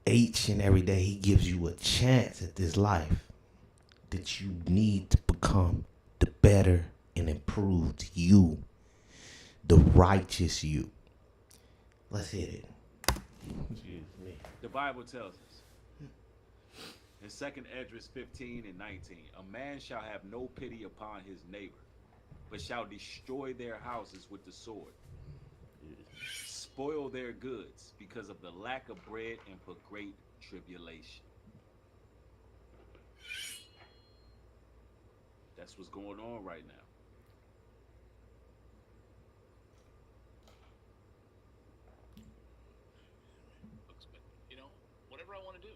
each and every day he gives you a chance at this life that you need to become the better and improved you, the righteous you. Let's hit it. Excuse me. The Bible tells us in 2nd Esdras 15 and 19, a man shall have no pity upon his neighbor, but shall destroy their houses with the sword, spoil their goods because of the lack of bread and for great tribulation. That's what's going on right now. But, whatever I want to do,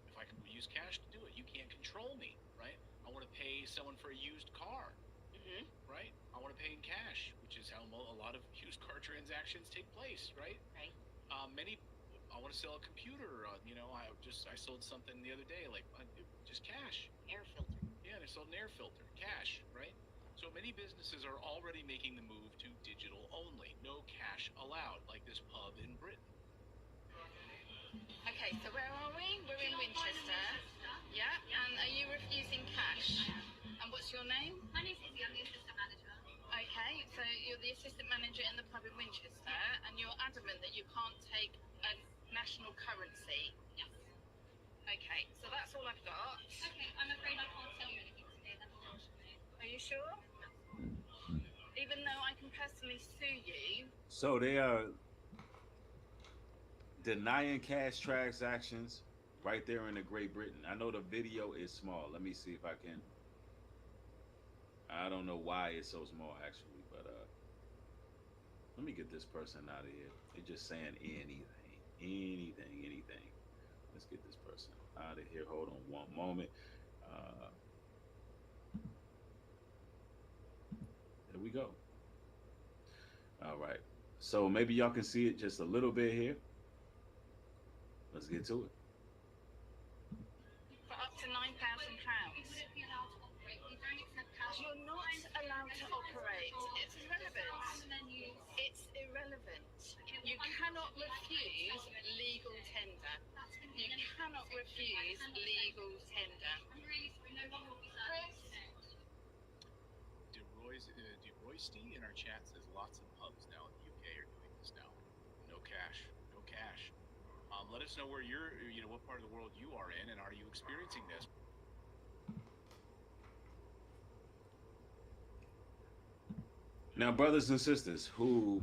if I can use cash to do it, you can't control me, right? I want to pay someone for a used car, right? I want to pay in cash, which is how a lot of used car transactions take place, right? Right. I want to sell a computer. I sold something the other day, like just cash. Air filter. Yeah, they sold an air filter, cash, right? So many businesses are already making the move to digital only, no cash allowed, like this pub in Britain. Okay, so where are we? We're in Winchester. Yeah, and are you refusing cash? And what's your name? My name's Izzy, I'm the assistant manager. Okay, so you're the assistant manager in the pub in Winchester, and you're adamant that you can't take a national currency. Yes. Okay, so that's all I've got. Okay, I'm afraid I can't tell you anything today, then, unfortunately. Are you sure? Even though I can personally sue you. So they are denying cash transactions right there in the Great Britain. I know the video is small. Let me see if I can. I don't know why it's so small actually, but let me get this person out of here. They're just saying anything. Let's get this person out of here. Hold on one moment. There we go. All right. So maybe y'all can see it just a little bit here. Let's get to it. For up to £9,000. You're not allowed to operate. It's irrelevant. It's irrelevant. You cannot refuse legal tender. You cannot refuse legal tender. DeRoysty in our chat says lots of pubs now in the UK are doing this now. No cash. Let us know where what part of the world you are in, and are you experiencing this? Now, brothers and sisters who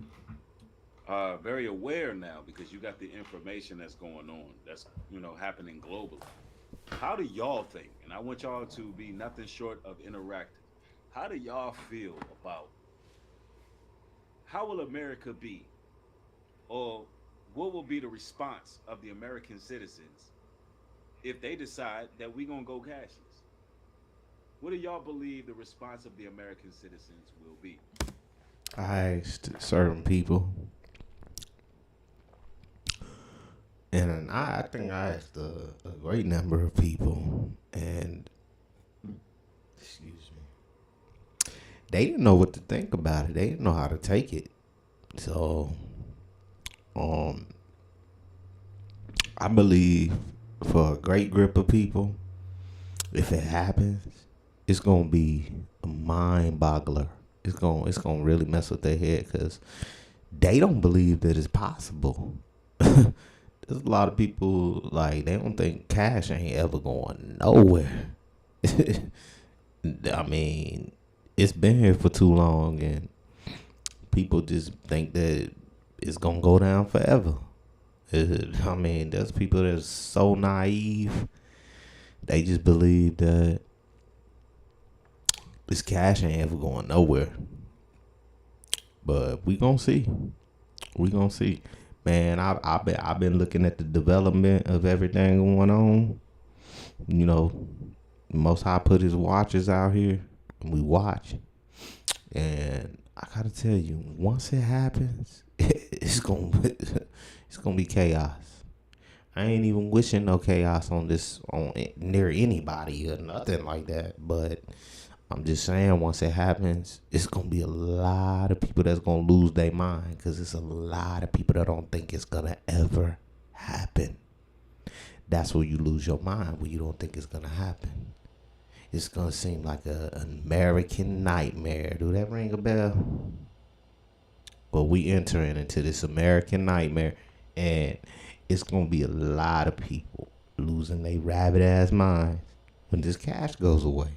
are very aware now, because you got the information that's going on, that's happening globally. How do y'all think? And I want y'all to be nothing short of interactive. How do y'all feel about how will America be, or what will be the response of the American citizens if they decide that we're gonna go cashless? What do y'all believe the response of the American citizens will be? I asked certain people, and I think I asked a great number of people, and excuse me, they didn't know what to think about it. They didn't know how to take it. So, I believe for a great group of people, if it happens, it's gonna be a mind boggler. It's gonna really mess with their head because they don't believe that it's possible. There's a lot of people they don't think cash ain't ever going nowhere. I mean, it's been here for too long, and people just think that it's gonna go down forever. I mean, there's people that are so naive. They just believe that this cash ain't ever going nowhere. But we gonna see. Man, I've been looking at the development of everything going on. Most High put his watchers out here, and we watch. And I gotta tell you, once it happens, it's gonna be chaos. I ain't even wishing no chaos on near anybody or nothing like that. But I'm just saying, once it happens, it's gonna be a lot of people that's gonna lose their mind, because it's a lot of people that don't think it's gonna ever happen. that's where you lose your mind, when you don't think it's going to happen. It's going to seem like an American nightmare. Do that ring a bell? But we entering into this American nightmare, and it's going to be a lot of people losing their rabbit ass minds when this cash goes away.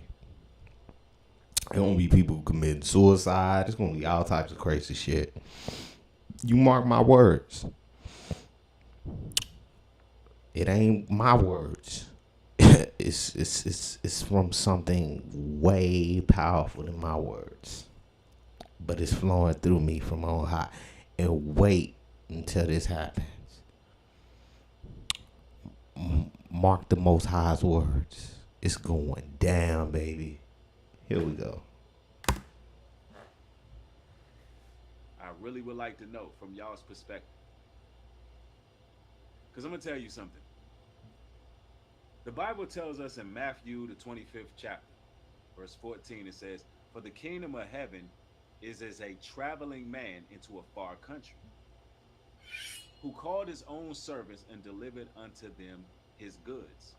It's going to be people committing suicide. It's going to be all types of crazy shit. You mark my words. It ain't my words. It's from something way powerful than my words. But it's flowing through me from on high. And wait until this happens. Mark the Most High's words. It's going down, baby. Here we go. I really would like to know from y'all's perspective. Because I'm going to tell you something. The Bible tells us in Matthew, the 25th chapter, verse 14, it says, "For the kingdom of heaven is as a traveling man into a far country, who called his own servants and delivered unto them his goods."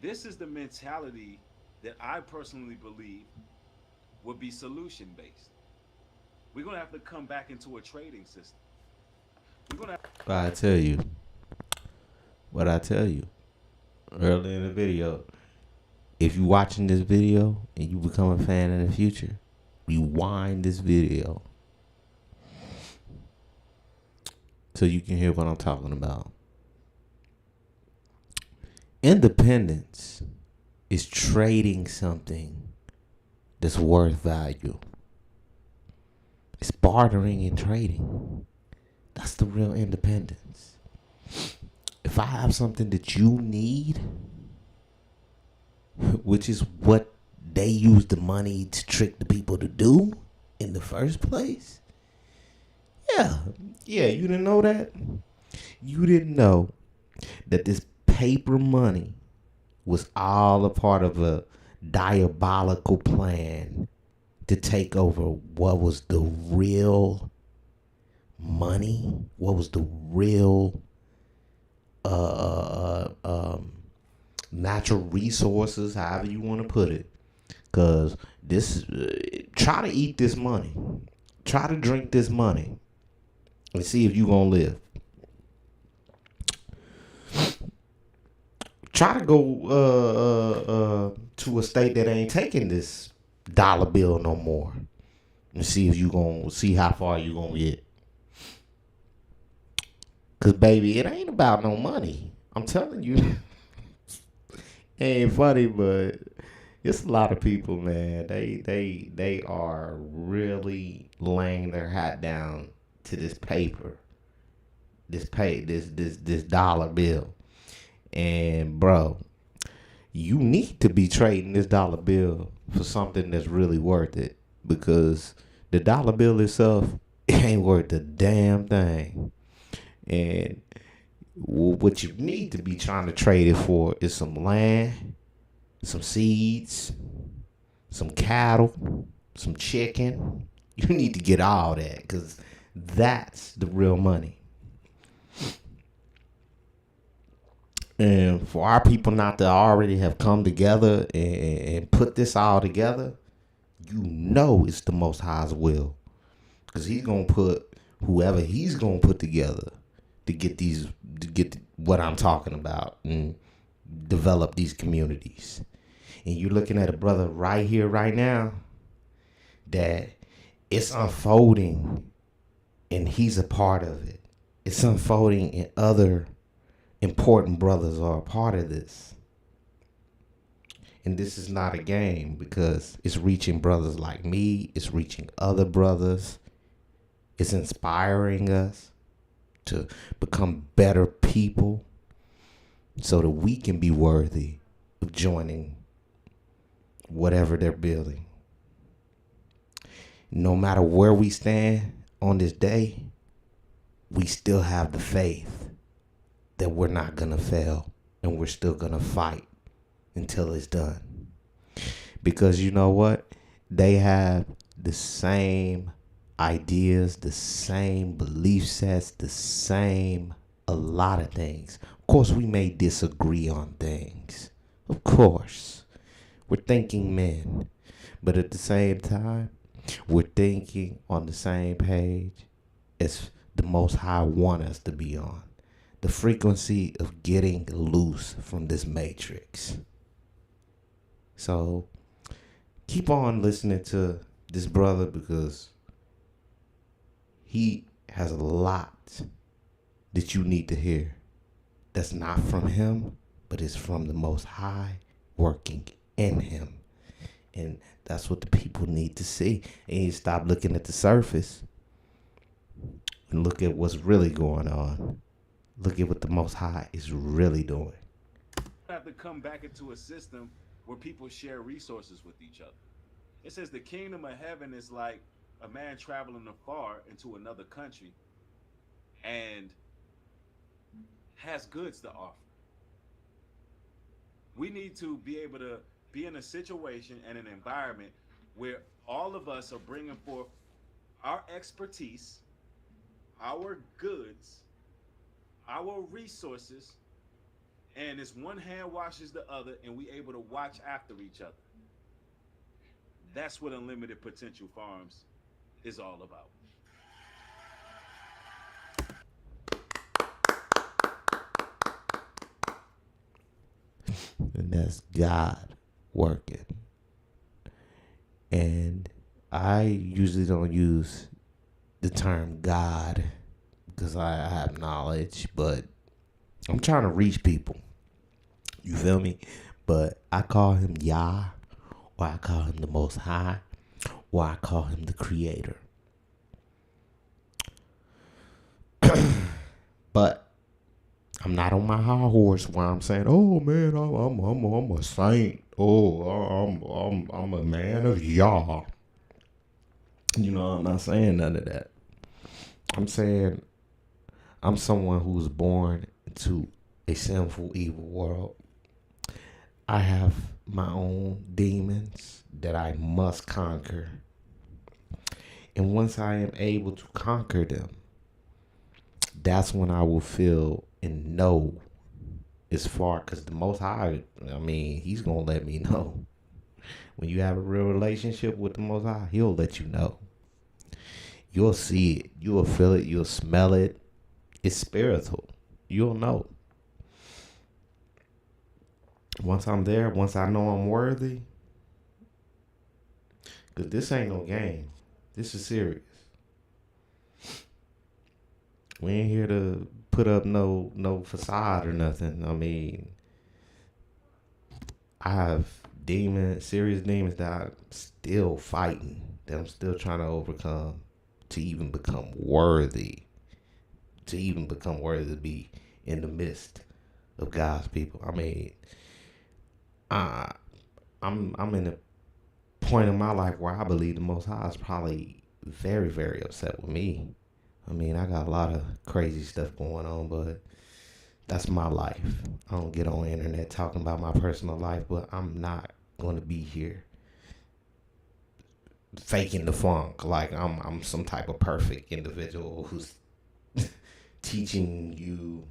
This is the mentality that I personally believe would be solution-based. We're going to have to come back into a trading system. We're going to have What I tell you earlier in the video, if you watching this video and you become a fan in the future, rewind this video so you can hear what I'm talking about. Independence is trading something that's worth value. It's bartering and trading. That's the real independence. If I have something that you need, which is what they use the money to trick the people to do in the first place. Yeah, you didn't know that? You didn't know that this paper money was all a part of a diabolical plan to take over what was the real money, what was the real natural resources, however you want to put it. Because this, try to eat this money. Try to drink this money. And see if you going to live. Try to go to a state that ain't taking this dollar bill no more. And see if you going to see how far you going to get. Because, baby, it ain't about no money. I'm telling you. It ain't funny, but it's a lot of people, man. They are really laying their hat down to this paper. This dollar bill. And, bro, you need to be trading this dollar bill for something that's really worth it. Because the dollar bill itself, it ain't worth a damn thing. And what you need to be trying to trade it for is some land, some seeds, some cattle, some chicken. You need to get all that, because that's the real money. And for our people not to already have come together and put this all together, you know it's the Most High's will. Because he's going to put whoever he's going to put together to get what I'm talking about and develop these communities. And you're looking at a brother right here, right now, that it's unfolding and he's a part of it. It's unfolding and other important brothers are a part of this. And this is not a game, because it's reaching brothers like me. It's reaching other brothers. It's inspiring us to become better people so that we can be worthy of joining whatever they're building. No matter where we stand on this day, we still have the faith that we're not going to fail, and we're still going to fight until it's done. Because you know what? They have the same ideas, the same belief sets, the same a lot of things. Of course, we may disagree on things. Of course, we're thinking men. But at the same time, we're thinking on the same page as the Most High want us to be on. The frequency of getting loose from this matrix. So keep on listening to this brother because he has a lot that you need to hear. That's not from him, but it's from the Most High working in him. And that's what the people need to see. And you stop looking at the surface and look at what's really going on. Look at what the Most High is really doing. Have to come back into a system where people share resources with each other. It says the kingdom of heaven is like a man traveling afar into another country and has goods to offer. We need to be able to be in a situation and an environment where all of us are bringing forth our expertise, our goods, our resources, and it's one hand washes the other, and we able to watch after each other. That's what Unlimited Potential Farms is all about. And that's God working. And I usually don't use the term God because I have knowledge, but I'm trying to reach people. You feel me? But I call him Yah, or I call him the Most High, or I call him the Creator. But I'm not on my high horse where I'm saying, "Oh man, I'm a saint. Oh, I'm a man of Yah." You know, I'm not saying none of that. I'm saying I'm someone who was born into a sinful, evil world. I have my own demons that I must conquer. And once I am able to conquer them, that's when I will feel and know as far, because the Most High, I mean, he's going to let me know. When you have a real relationship with the Most High, he'll let you know. You'll see it. You'll feel it. You'll smell it. It's spiritual. You'll know. Once I'm there, once I know I'm worthy, because this ain't no game. This is serious. We ain't here to put up no facade or nothing. I mean, I have serious demons that I'm still fighting, that I'm still trying to overcome to even become worthy. To even become worthy to be in the midst of God's people. I mean, I'm in a point in my life where I believe the Most High is probably very, very upset with me. I mean, I got a lot of crazy stuff going on, but that's my life. I don't get on the internet talking about my personal life, but I'm not going to be here faking the funk like I'm some type of perfect individual who's teaching you,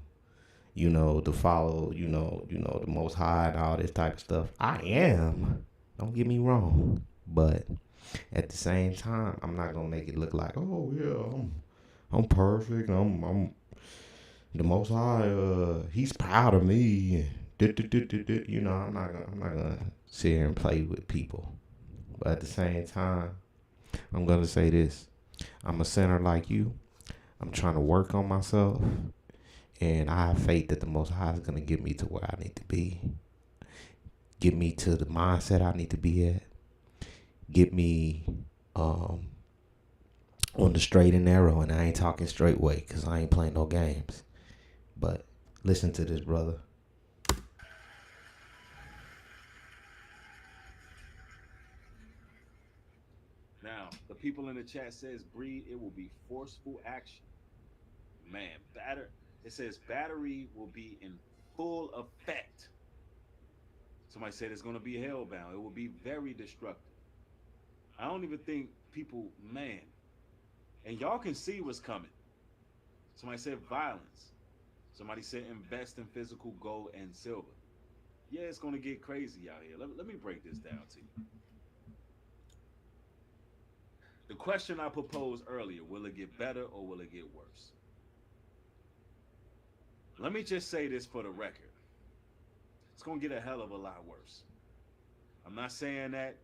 to follow, the Most High and all this type of stuff. I am. Don't get me wrong, but at the same time, I'm not gonna make it look like, oh yeah, I'm perfect. I'm the Most High. He's proud of me. I'm not gonna sit here and play with people. But at the same time, I'm gonna say this: I'm a sinner like you. I'm trying to work on myself, and I have faith that the Most High is gonna get me to where I need to be. Get me to the mindset I need to be at. Get me on the straight and narrow, and I ain't talking straight way because I ain't playing no games. But listen to this, brother. Now, the people in the chat says, Breed, it will be forceful action. Man, it says battery will be in full effect. Somebody said it's going to be hellbound. It will be very destructive. I don't even think people, and y'all can see what's coming. Somebody said violence. Somebody said invest in physical gold and silver. Yeah, it's going to get crazy out here. Let me break this down to you. The question I proposed earlier, will it get better or will it get worse? Let me just say this for the record. It's going to get a hell of a lot worse. I'm not saying that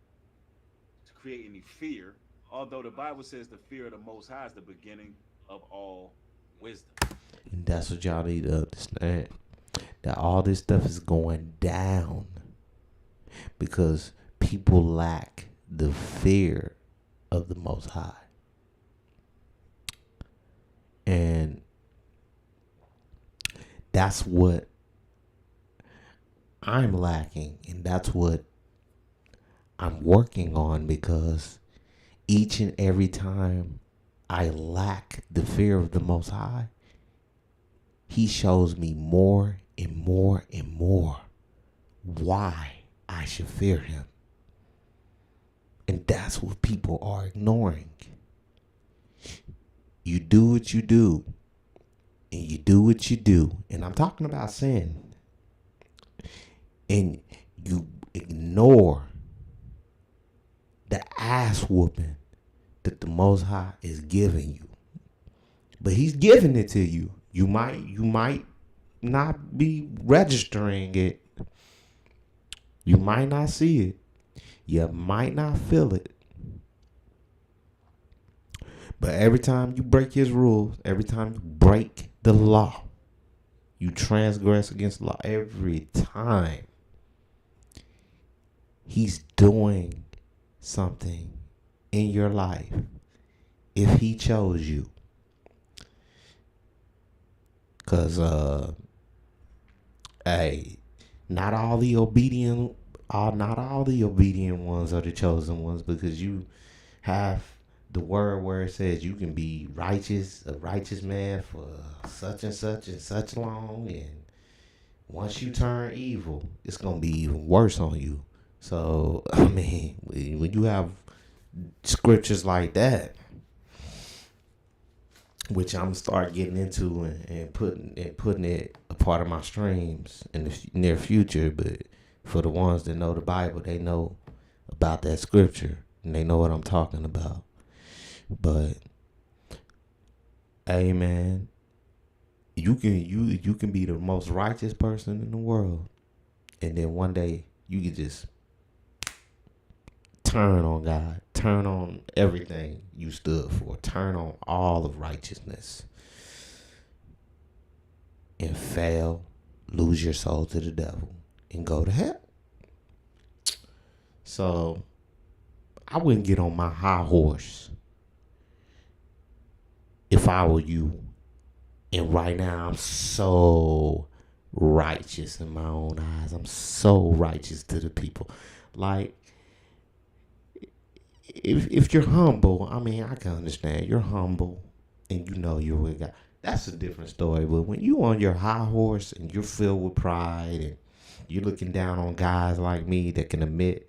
to create any fear, although the Bible says the fear of the Most High is the beginning of all wisdom. And that's what y'all need to understand. That all this stuff is going down because people lack the fear of the Most High. And that's what I'm lacking. And that's what I'm working on, because each and every time I lack the fear of the Most High, He shows me more and more and more why I should fear Him. And that's what people are ignoring. You do what you do, and you do what you do, and I'm talking about sin, and you ignore the ass whooping that the Most High is giving you. But He's giving it to you. You might not be registering it. You might not see it. You might not feel it. But every time you break His rules, every time you break the law, you transgress against the law, every time He's doing something in your life if He chose you. Because, not all the obedient ones are the chosen ones, because you have the word where it says you can be righteous, a righteous man for such and such long, and once you turn evil, it's going to be even worse on you. So, I mean, when you have scriptures like that, which I'm gonna start getting into and putting it a part of my streams in the near future. But for the ones that know the Bible, they know about that scripture and they know what I'm talking about. But hey, man, you can be the most righteous person in the world, and then one day you can just turn on God, turn on everything you stood for, turn on all of righteousness, and fail, lose your soul to the devil, and go to hell. So I wouldn't get on my high horse if I were you. And right now I'm so righteous in my own eyes. I'm so righteous to the people. Like, if you're humble, I mean, I can understand. You're humble and you know you're with God. That's a different story. But when you on your high horse and you're filled with pride and you're looking down on guys like me that can admit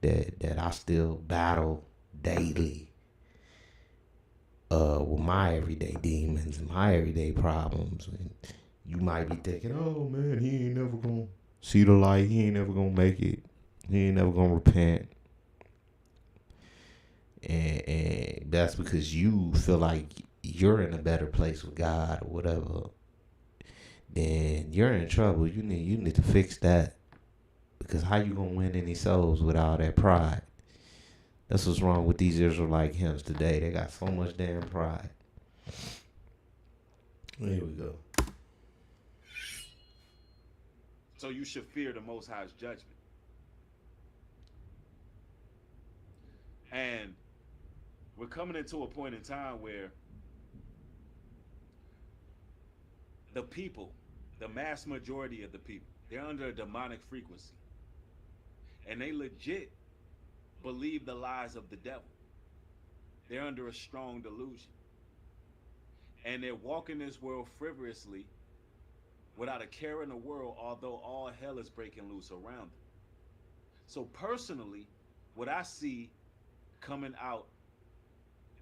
that I still battle daily with my everyday demons and my everyday problems, and you might be thinking, oh man, he ain't never gonna see the light, he ain't never gonna make it, he ain't never gonna repent. And that's because you feel like you're in a better place with God or whatever. Then you're in trouble. You need to fix that, because how you gonna win any souls with all that pride? That's what's wrong with these Israelite hymns today. They got so much damn pride. Here we go. So you should fear the Most High's judgment. And we're coming into a point in time where the people, the mass majority of the people, they're under a demonic frequency. And they legit believe the lies of the devil. They're under a strong delusion. And they're walking this world frivolously without a care in the world, although all hell is breaking loose around them. So personally, what I see coming out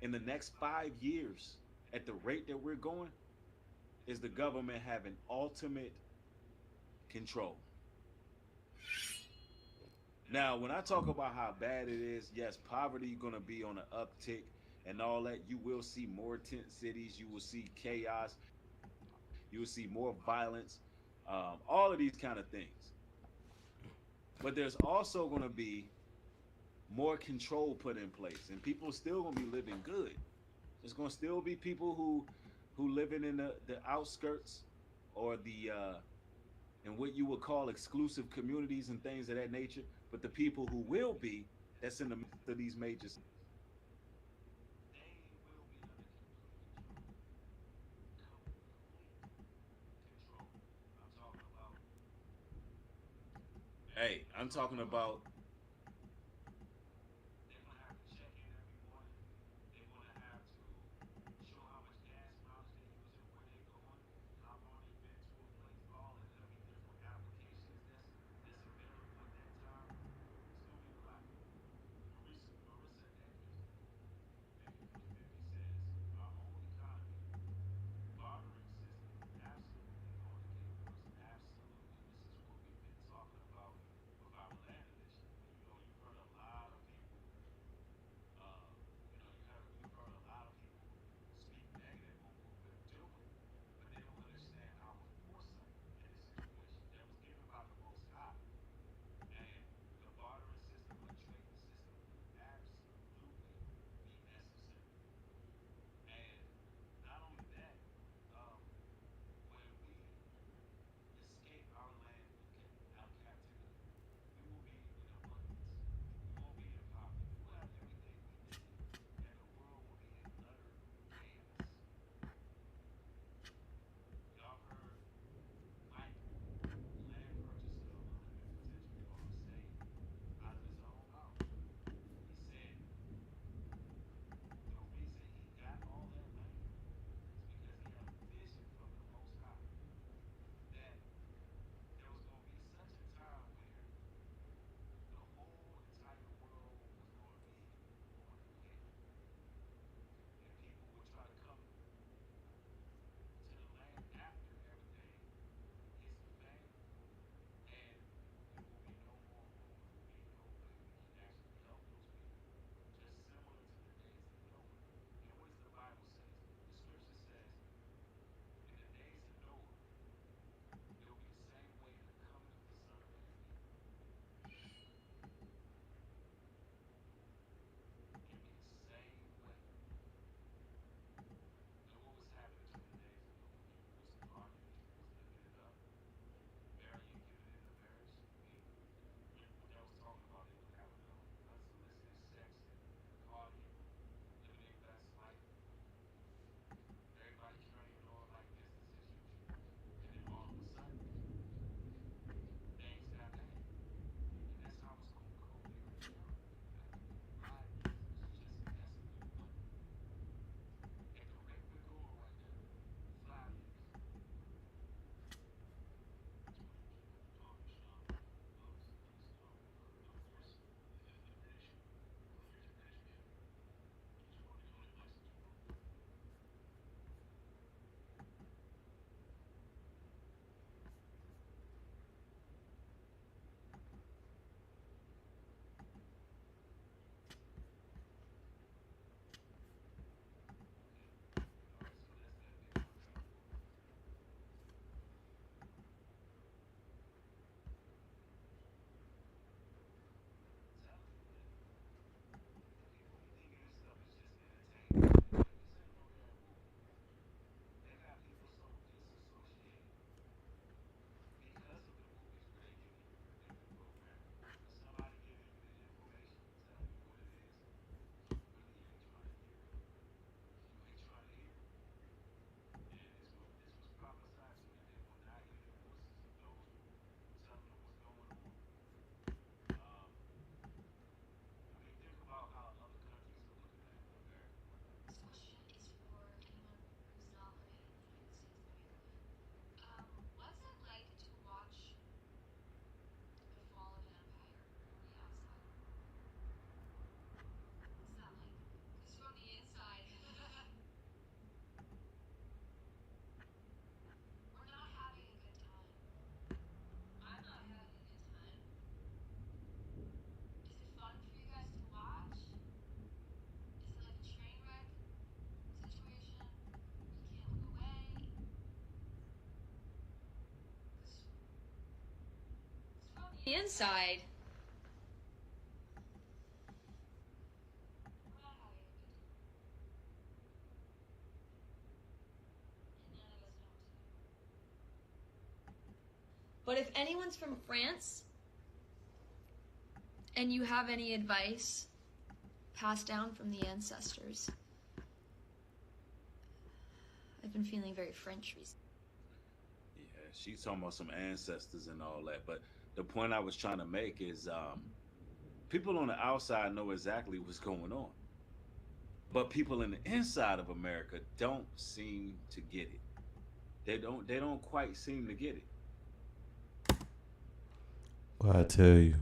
in the next 5 years at the rate that we're going is the government having ultimate control. Now, when I talk about how bad it is, yes, poverty gonna be on an uptick and all that. You will see more tent cities. You will see chaos. You will see more violence. All of these kind of things. But there's also gonna be more control put in place, and people still gonna be living good. There's gonna still be people who living in the outskirts or the in what you would call exclusive communities and things of that nature. But the people who will be that's in the midst of these major cities, they will be under complete control. Complete control. I'm talking about. Hey, I'm talking about they're gonna have to check in every morning. They're gonna have to show how much gas mileage they're using, where they're going, how long they've been to a place. All there's gonna be different applications that's available at that time. It's gonna be a lot. Marissa Edwards, Making 350 says our whole economy, bartering system, absolutely going to get worse. Absolutely. This is what we've been talking about with our land initiative. the inside. But if anyone's from France and you have any advice passed down from the ancestors, I've been feeling very French recently. Yeah, she's talking about some ancestors and all that. But the point I was trying to make is people on the outside know exactly what's going on. But people in the inside of America don't seem to get it. They don't quite seem to get it. Well, I tell you,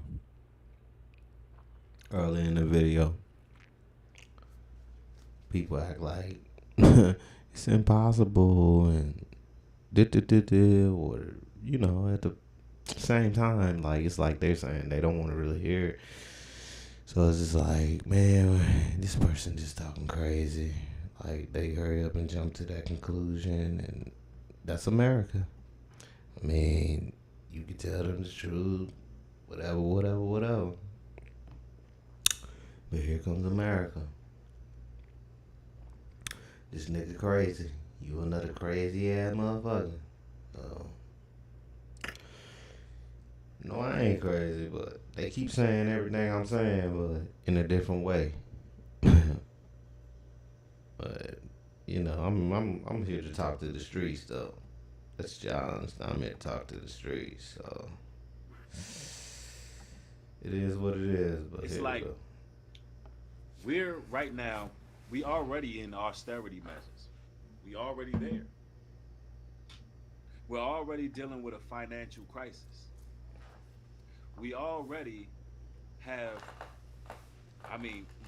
early in the video, people act like it's impossible and or at the same time, like it's like they're saying they don't want to really hear it. So it's just like, man, this person just talking crazy. Like they hurry up and jump to that conclusion, and that's America. I mean, you can tell them the truth, whatever. But here comes America. This nigga crazy. You another crazy ass motherfucker. So, no, I ain't crazy, but they keep saying everything I'm saying, but in a different way. But I'm here to talk to the streets, though. That's John's. I'm here to talk to the streets, so it is what it is. But It's like we're right now. We already in austerity measures. We already there. We're already dealing with a financial crisis. We already have,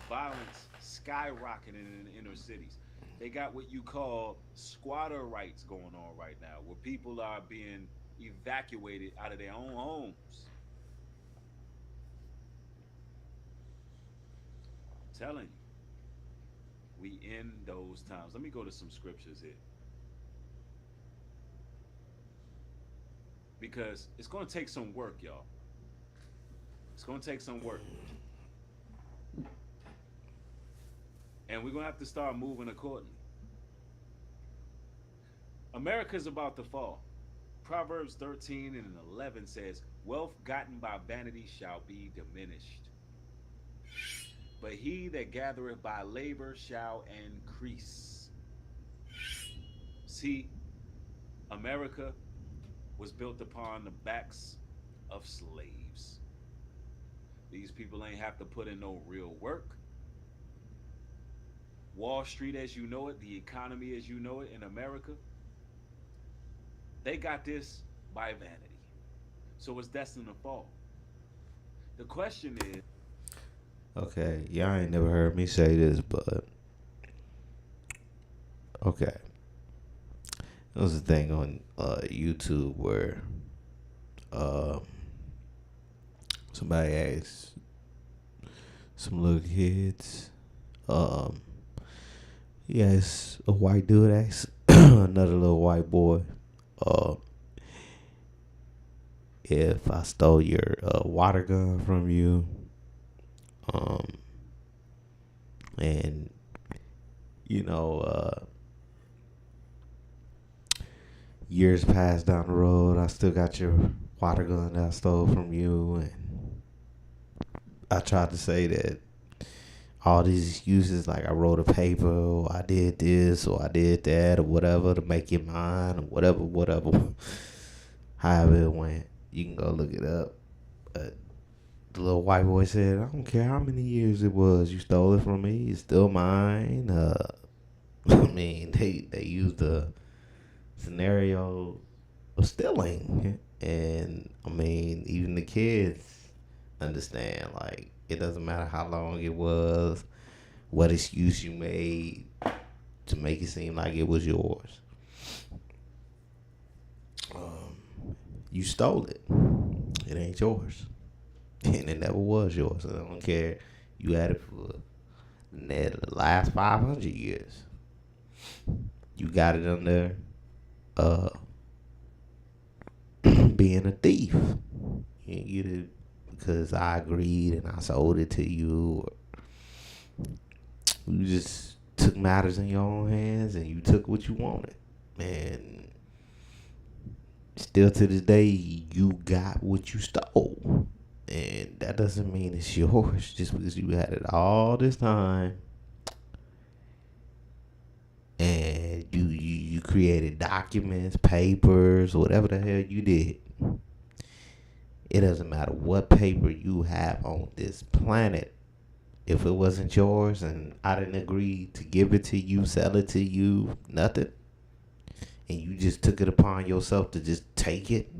violence skyrocketing in the inner cities. They got what you call squatter rights going on right now, where people are being evacuated out of their own homes. I'm telling you, we in those times. Let me go to some scriptures here. Because it's going to take some work, y'all. It's going to take some work. And we're going to have to start moving accordingly. America's about to fall. Proverbs 13 and 11 says, wealth gotten by vanity shall be diminished, but he that gathereth by labor shall increase. See, America was built upon the backs of slaves. These people ain't have to put in no real work. Wall Street as you know it, the economy as you know it in America, they got this by vanity. So it's destined to fall. The question is, okay, y'all ain't never heard me say this, but okay. There was a thing on YouTube where somebody asked some little kids. He asked a white dude asked another little white boy, if I stole your water gun from you, and years passed down the road, I still got your water gun that I stole from you, and I tried to say that all these excuses, like I wrote a paper, or I did this, or I did that, or whatever, to make it mine, or whatever. However it went, you can go look it up. But the little white boy said, I don't care how many years it was, you stole it from me, it's still mine. They used the scenario of stealing, and even the kids understand, like, it doesn't matter how long it was, what excuse you made to make it seem like it was yours. You stole it. It ain't yours. And it never was yours. I don't care. You had it for the last 500 years. You got it under being a thief. You did because I agreed and I sold it to you. Or you just took matters in your own hands and you took what you wanted. And still to this day, you got what you stole. And that doesn't mean it's yours just because you had it all this time. And you created documents, papers, whatever the hell you did. It doesn't matter what paper you have on this planet. If it wasn't yours and I didn't agree to give it to you, sell it to you, nothing, and you just took it upon yourself to just take it,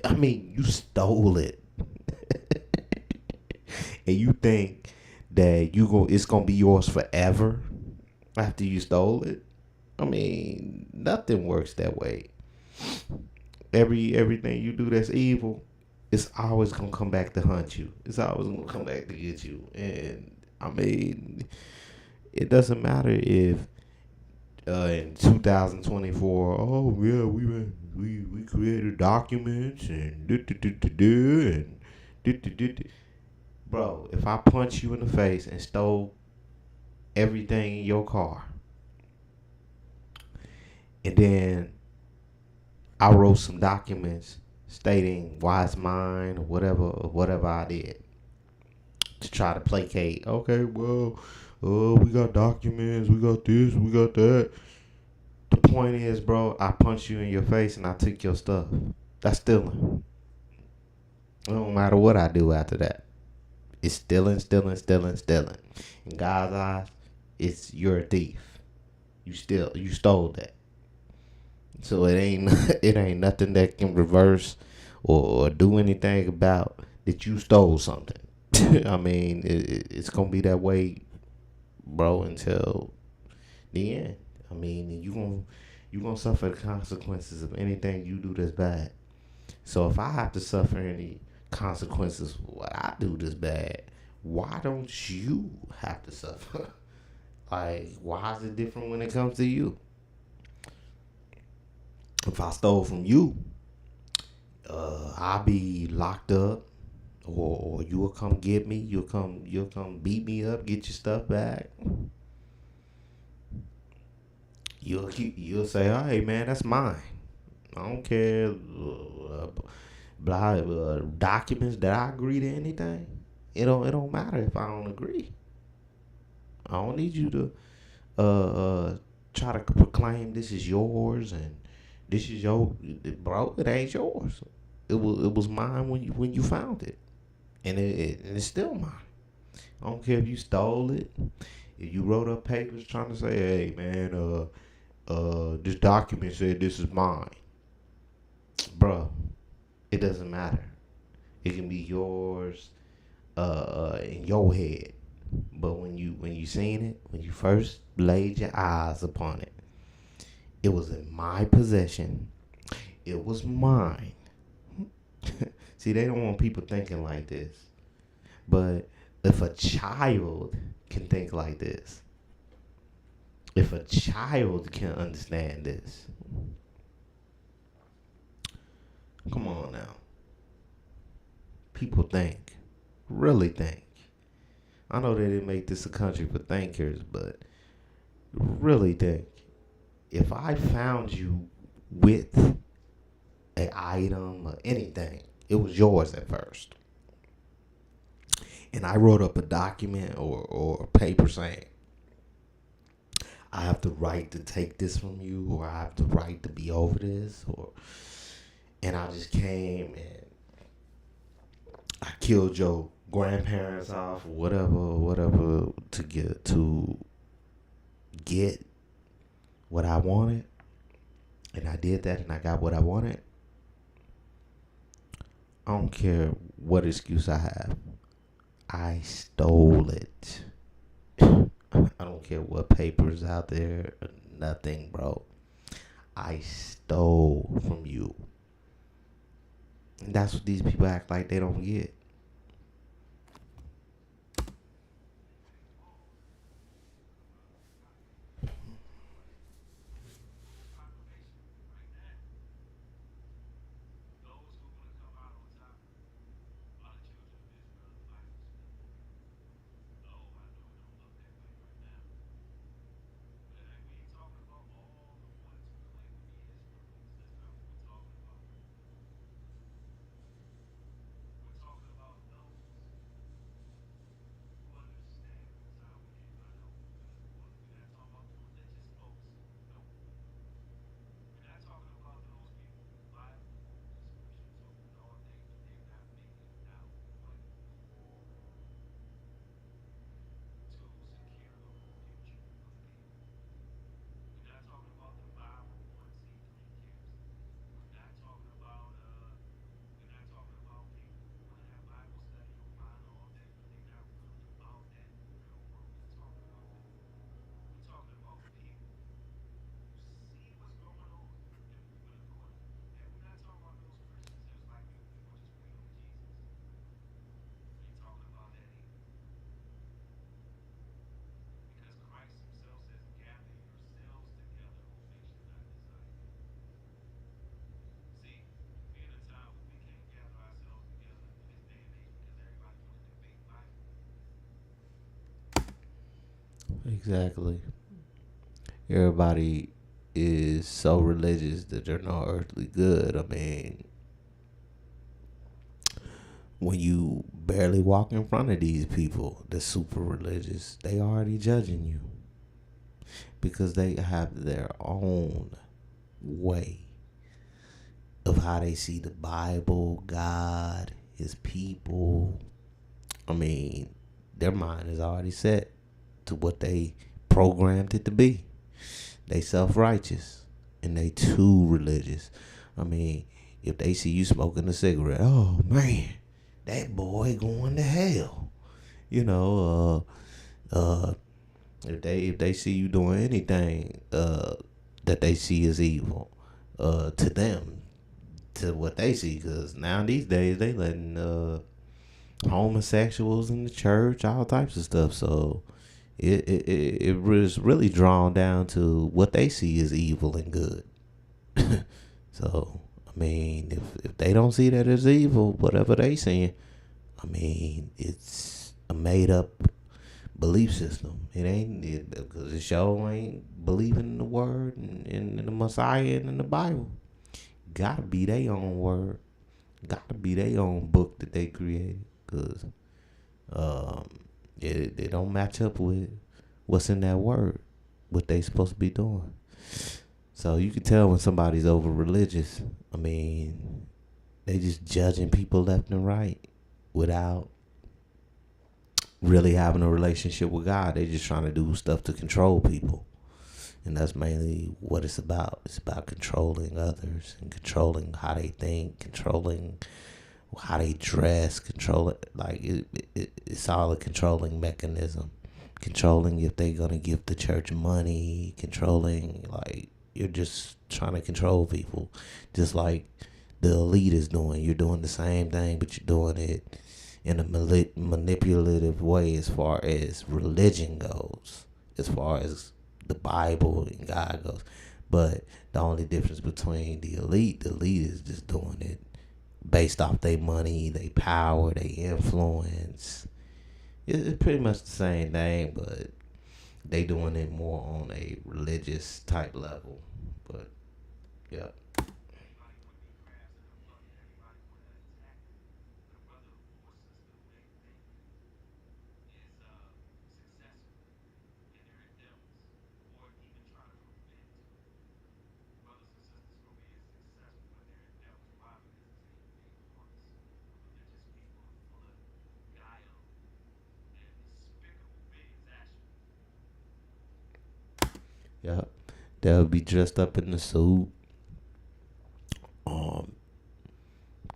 I mean, you stole it. And you think that it's gonna be yours forever after you stole it? I mean, nothing works that way. Everything you do that's evil, it's always gonna come back to hunt you. It's always gonna come back to get you. And I mean, it doesn't matter if in 2024, oh yeah, we created documents and and bro, if I punch you in the face and stole everything in your car, and then I wrote some documents stating why it's mine or whatever I did to try to placate. Okay, well, we got documents, we got this, we got that. The point is, bro, I punched you in your face and I took your stuff. That's stealing. It don't matter what I do after that. It's stealing, stealing, stealing, stealing. In God's eyes, you're a thief. You stole that. So it ain't it ain't nothing that can reverse or do anything about that you stole something. I mean, it's gonna be that way, bro, until the end. I mean, you gonna suffer the consequences of anything you do that's bad. So if I have to suffer any consequences for what I do that's bad, why don't you have to suffer? Like, why is it different when it comes to you? If I stole from you, I'll be locked up, or you will come get me. You'll come beat me up, get your stuff back. You'll say, hey man, that's mine. I don't care. Documents that I agree to anything. It don't matter if I don't agree. I don't need you to try to proclaim this is yours and this is your, bro. It ain't yours. It was mine when you found it, and it's still mine. I don't care if you stole it. If you wrote up papers trying to say, hey man, this document said this is mine, bro. It doesn't matter. It can be yours, in your head, but when you seen it, when you first laid your eyes upon it, it was in my possession. It was mine. See, they don't want people thinking like this. But if a child can think like this, if a child can understand this, come on now. People think, really think. I know they didn't make this a country for thinkers, but really think. If I found you with an item or anything, it was yours at first. And I wrote up a document or a paper saying, I have the right to take this from you, or I have the right to be over this, and I just came and I killed your grandparents off, or whatever, to get what I wanted, and I did that, and I got what I wanted. I don't care what excuse I have. I stole it. I don't care what papers out there, nothing, bro. I stole from you. And that's what these people act like they don't get. Exactly. Everybody is so religious that they're not earthly good. I mean, when you barely walk in front of these people that's super religious, they already judging you because they have their own way of how they see the Bible, God, His people. I mean, their mind is already set to what they programmed it to be. They self-righteous and they too religious. I mean, if they see you smoking a cigarette, oh man, that boy going to hell. You know, if they see you doing anything that they see as evil, to them, to what they see, because now these days they letting homosexuals in the church, all types of stuff. So it was really drawn down to what they see as evil and good. So I mean, if they don't see that as evil, whatever they seeing, I mean, it's a made up belief system. It ain't it, because the show ain't believing in the word and in the Messiah and in the Bible. Gotta be their own word. Gotta be their own book that they created. Cause it don't match up with what's in that word, what they supposed to be doing. So you can tell when somebody's over religious. I mean, they just judging people left and right without really having a relationship with God. They just trying to do stuff to control people. And that's mainly what it's about. It's about controlling others and controlling how they think, controlling how they dress, controlling, like it's all a controlling mechanism. Controlling if they're gonna give the church money, controlling, like, you're just trying to control people. Just like the elite is doing. You're doing the same thing, but you're doing it in a manipulative way as far as religion goes, as far as the Bible and God goes. But the only difference between the elite is just doing it based off their money, their power, their influence. It's pretty much the same thing, but they doing it more on a religious type level. But yeah. Yeah. They'll be dressed up in the suit, um,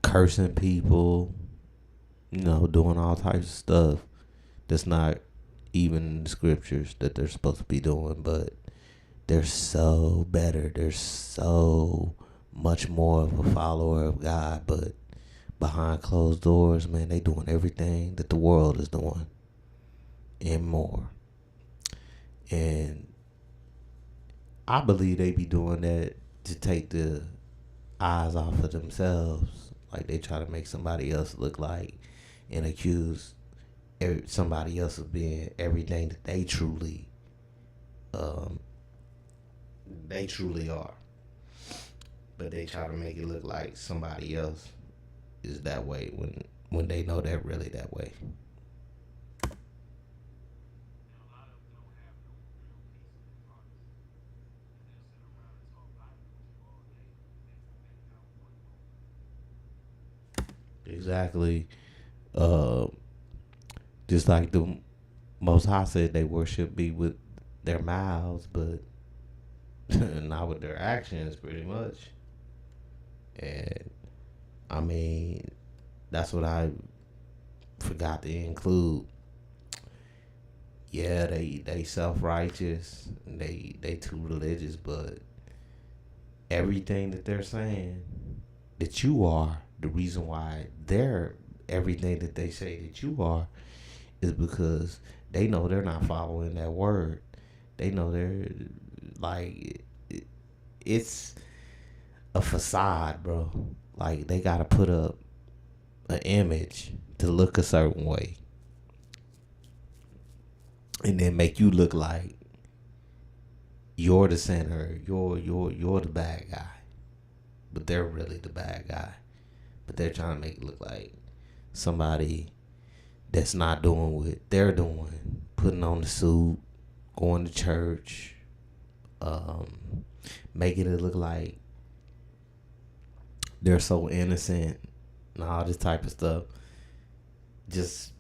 cursing people, doing all types of stuff that's not even in the scriptures that they're supposed to be doing, but they're so better. They're so much more of a follower of God, but behind closed doors, man, they doing everything that the world is doing and more. And I believe they be doing that to take the eyes off of themselves. Like they try to make somebody else look like and accuse somebody else of being everything that um, they truly are. But they try to make it look like somebody else is that way when they know they're really that way. Exactly. Uh, just like the Most High said, they worship me with their mouths, but not with their actions, pretty much. And I mean, that's what I forgot to include. Yeah, they self righteous, they too religious, but everything that they're saying that you are, the reason why they're everything that they say that you are, is because they know they're not following that word. They know they're like it's a facade, bro. Like they gotta put up an image to look a certain way. and then make you look like you're the center, you're the bad guy, but they're really the bad guy. But they're trying to make it look like somebody that's not doing what they're doing, putting on the suit, going to church, making it look like they're so innocent and all this type of stuff. Just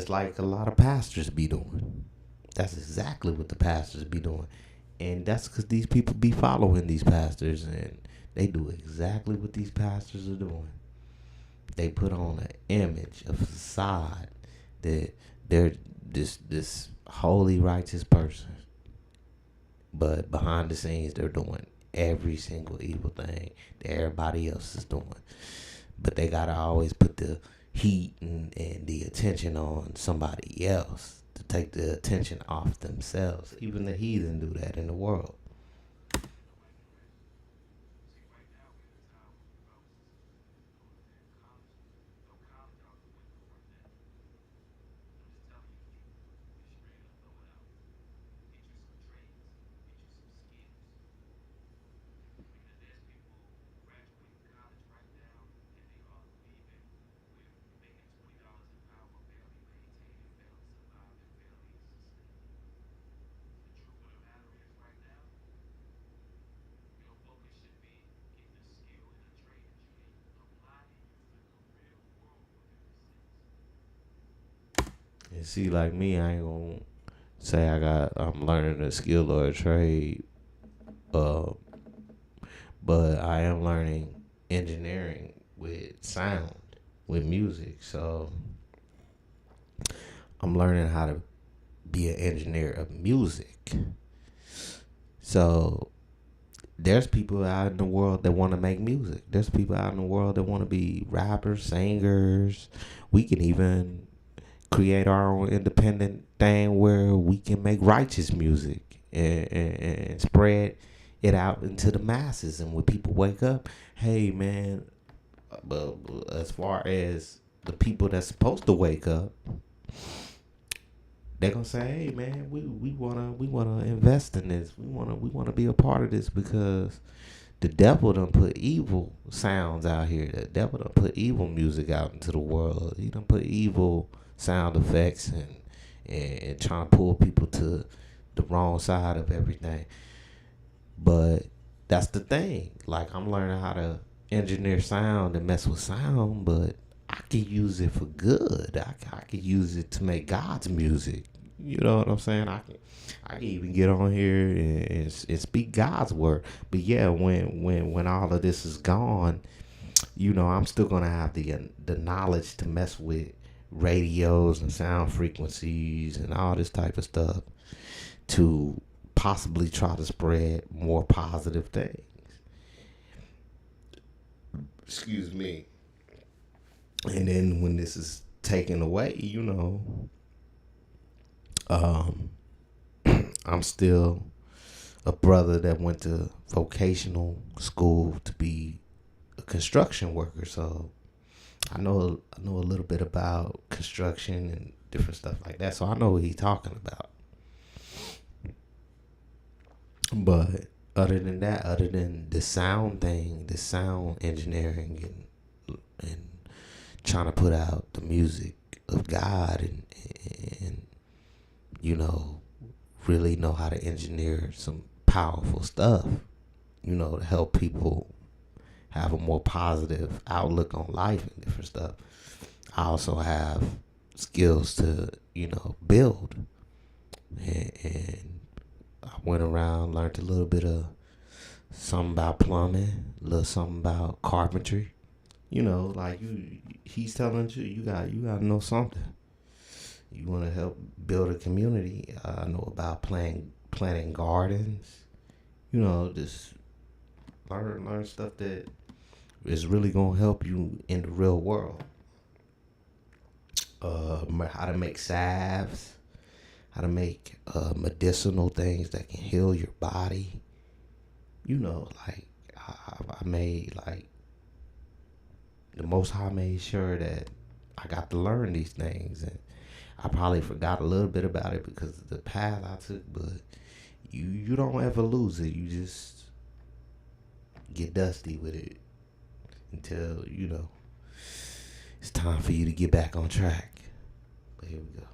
like a lot of pastors be doing. That's exactly what the pastors be doing. And that's because these people be following these pastors, and they do exactly what these pastors are doing. They put on an image, a facade that they're this holy, righteous person. But behind the scenes, they're doing every single evil thing that everybody else is doing. But they gotta always put the heat and the attention on somebody else to take the attention off themselves. Even the heathen do that in the world. And see, like me, I ain't gonna say I'm learning a skill or a trade, uh, but I am learning engineering with sound, with music. So I'm learning how to be an engineer of music. So there's people out in the world that want to make music. There's people out in the world that want to be rappers, singers. We can even create our own independent thing where we can make righteous music and spread it out into the masses. And when people wake up, hey man, but as far as the people that's supposed to wake up, they're gonna say, hey man, we wanna invest in this. We wanna be a part of this because the devil done put evil sounds out here. The devil done put evil music out into the world. He done put evil sound effects and trying to pull people to the wrong side of everything. But that's the thing. Like, I'm learning how to engineer sound and mess with sound, but I can use it for good. I can use it to make God's music. You know what I'm saying? I can even get on here and speak God's word. But yeah, when all of this is gone, you know, I'm still gonna have the knowledge to mess with radios and sound frequencies and all this type of stuff to possibly try to spread more positive things. Excuse me. And then when this is taken away, you know, I'm still a brother that went to vocational school to be a construction worker. So I know a little bit about construction and different stuff like that. So I know what he's talking about. But other than that, other than the sound thing, the sound engineering and trying to put out the music of God and you know, really know how to engineer some powerful stuff, you know, to help people have a more positive outlook on life and different stuff. I also have skills to, you know, build. And I went around, learned a little bit of something about plumbing, a little something about carpentry. You know, like he's telling you got to know something. You want to help build a community. I know about planting gardens. You know, just learn stuff that is really gonna help you in the real world. How to make salves, how to make medicinal things that can heal your body. You know, like I made like the Most High made sure that I got to learn these things, and I probably forgot a little bit about it because of the path I took, but you don't ever lose it. You just get dusty with it until, it's time for you to get back on track. But here we go.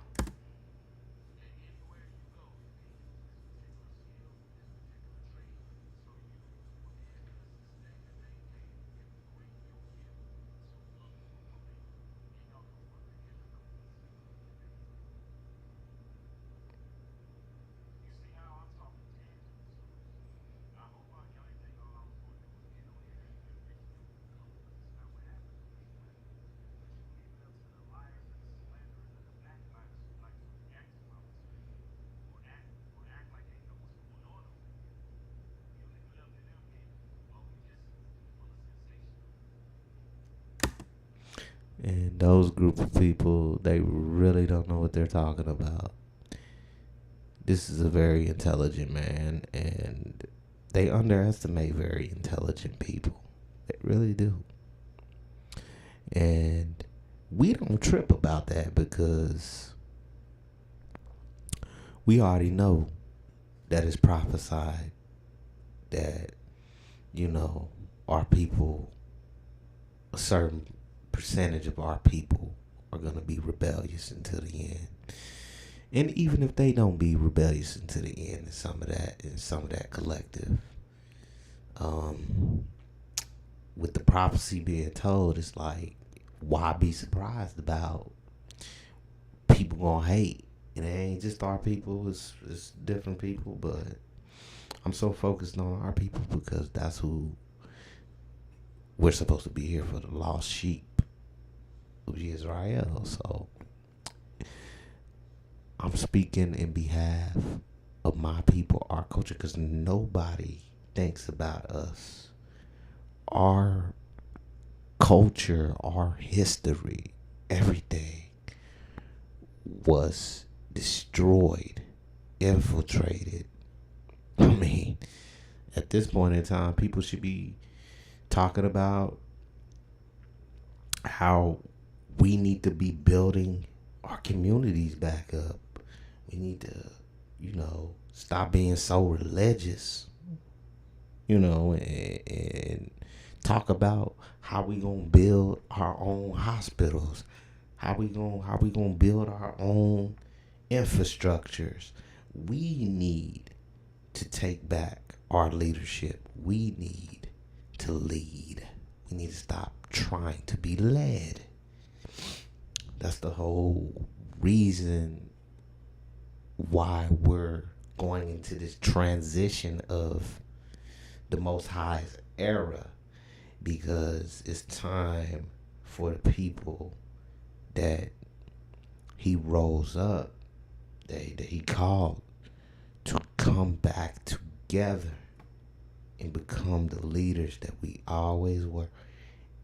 And those group of people, they really don't know what they're talking about. This is a very intelligent man, and they underestimate very intelligent people. They really do. And we don't trip about that because we already know that it's prophesied that, our people, a certain percentage of our people are going to be rebellious until the end. And even if they don't be rebellious until the end, and some of that collective, with the prophecy being told, it's like, why be surprised about people gonna hate? And it ain't just our people, it's different people, but I'm so focused on our people because that's who we're supposed to be here for, the lost sheep of Israel. So I'm speaking in behalf of my people, our culture, because nobody thinks about us. Our culture, our history, everything was destroyed, infiltrated. I mean, at this point in time, people should be talking about how we need to be building our communities back up. We need to, stop being so religious, and talk about how we gonna build our own hospitals, how we gonna build our own infrastructures. We need to take back our leadership. We need to lead. We need to stop trying to be led. That's the whole reason why we're going into this transition of the Most High's era, because it's time for the people that he rose up, that he called, to come back together and become the leaders that we always were,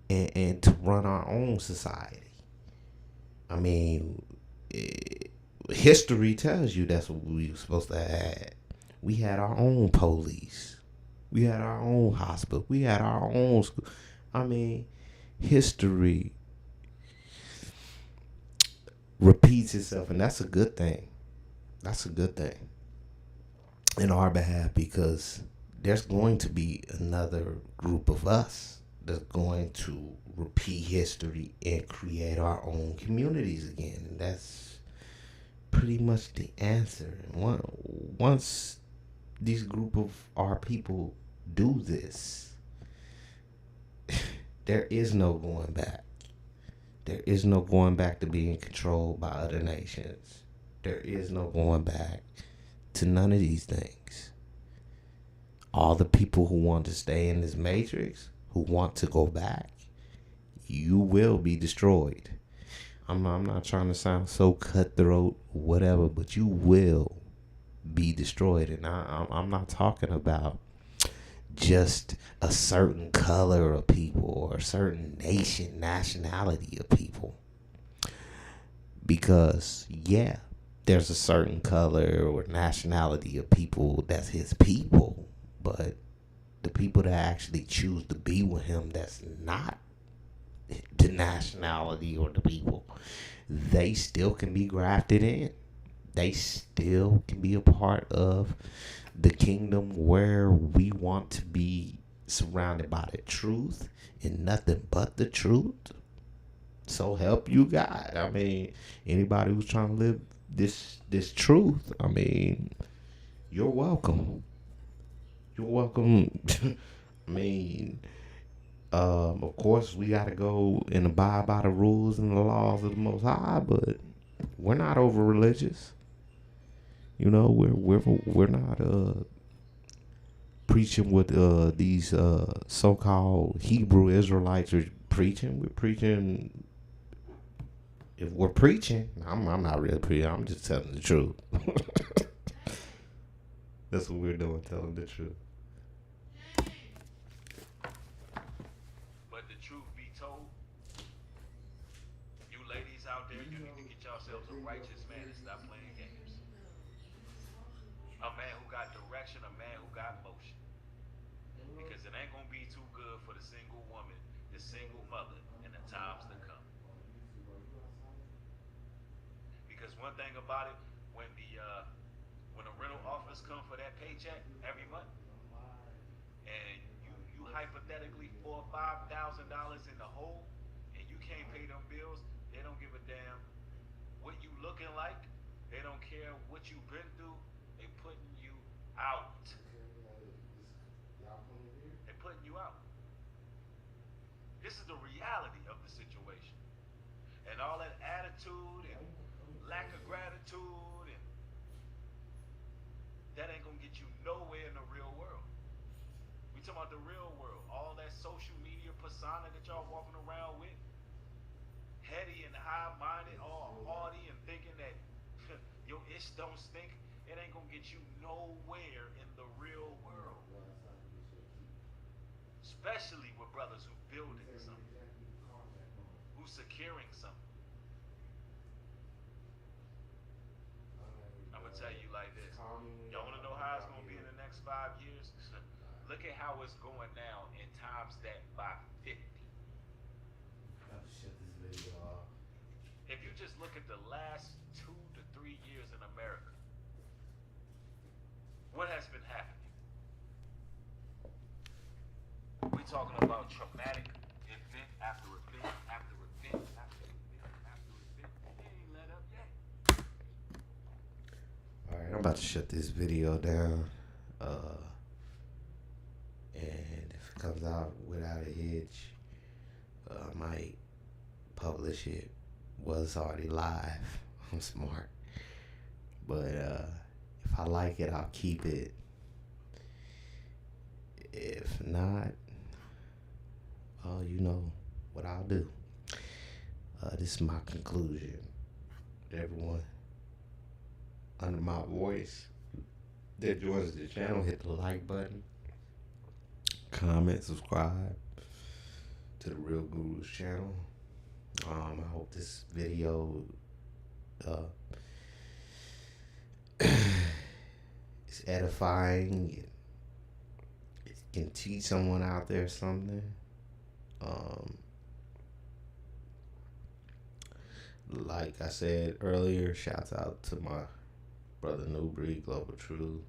and to run our own society. I mean, history tells you that's what we were supposed to have. We had our own police. We had our own hospital. We had our own school. I mean, history repeats itself, and that's a good thing. That's a good thing in our behalf, because there's going to be another group of us that's going to repeat history and create our own communities again. And that's pretty much the answer. Once these group of our people do this, there is no going back. There is no going back to being controlled by other nations. There is no going back to none of these things. All the people who want to stay in this matrix, who want to go back, you will be destroyed. I'm not trying to sound so cutthroat, whatever, but you will be destroyed. And I'm not talking about just a certain color of people or a certain nationality of people. Because, yeah, there's a certain color or nationality of people that's his people, but the people that actually choose to be with him, that's not the nationality or the people, they still can be grafted in. They still can be a part of the kingdom where we want to be surrounded by the truth and nothing but the truth. So help you God. I mean, anybody who's trying to live this truth, I mean, you're welcome. You're welcome. I mean, of course, we got to go and abide by the rules and the laws of the Most High, but we're not over religious. You know, we're not preaching what these so-called Hebrew Israelites are preaching. We're preaching. If we're preaching, I'm not really preaching. I'm just telling the truth. That's what we're doing, telling the truth. But the truth be told, you ladies out there, you need to get yourselves a righteous man and stop playing games. A man who got direction, a man who got motion. Because it ain't gonna be too good for the single woman, the single mother, in the times to come. Because one thing about it, when a rental office come for that paycheck every month, and you hypothetically $4,000-$5,000 in the hole, and you can't pay them bills, they don't give a damn what you looking like. They don't care what you've been through. They putting you out. They putting you out. This is the reality of the situation. And all that attitude and lack of gratitude, and that ain't gonna get you nowhere in the real world. We talking about the real world. All that social media persona that y'all walking around with, heady and high-minded, all haughty and thinking that your ish don't stink. It ain't gonna get you nowhere in the real world. Especially with brothers who building something, who securing something. I'm gonna tell you like this. Y'all wanna know how it's gonna be in the next 5 years? Look at how it's going now and times that by 50. Shut this video off. If you just look at the last 2 to 3 years in America, what has been happening? We talking about traumatic event after event after event after event after event. It ain't let up yet. Alright, I'm about to shut this video down. And if it comes out without a hitch, I might publish it. Well, it's already live. I'm smart. But if I like it, I'll keep it. If not, well, you know what I'll do. This is my conclusion. Everyone under my voice that joins the channel, hit the like button, comment, subscribe to the Real Guru's channel. I hope this video is edifying. It can teach someone out there something. Like I said earlier, shouts out to my brother Nubreed, Global Truth,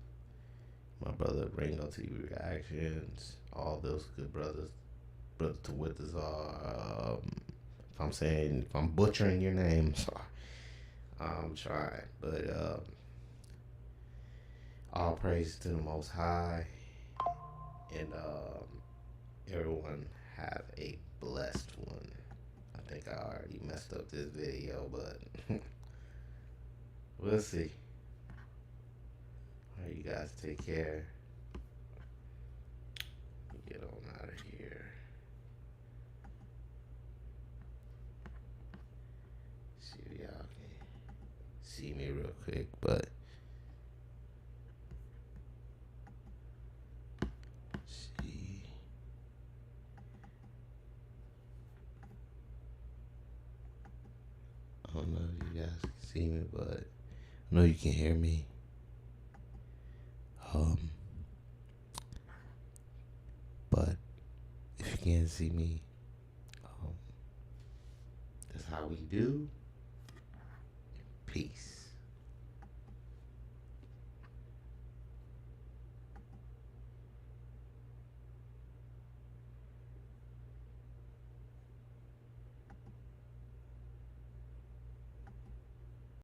my brother Ringo TV Reactions, all those good brothers. Brother to with us all. If I'm butchering your name, sorry. I'm trying. But all praise to the Most High. And everyone have a blessed one. I think I already messed up this video, but we'll see. All right, you guys take care. Get on out of here. See if y'all can see me real quick, but see. I don't know if you guys can see me, but I know you can hear me. But if you can't see me, that's how we do. Peace.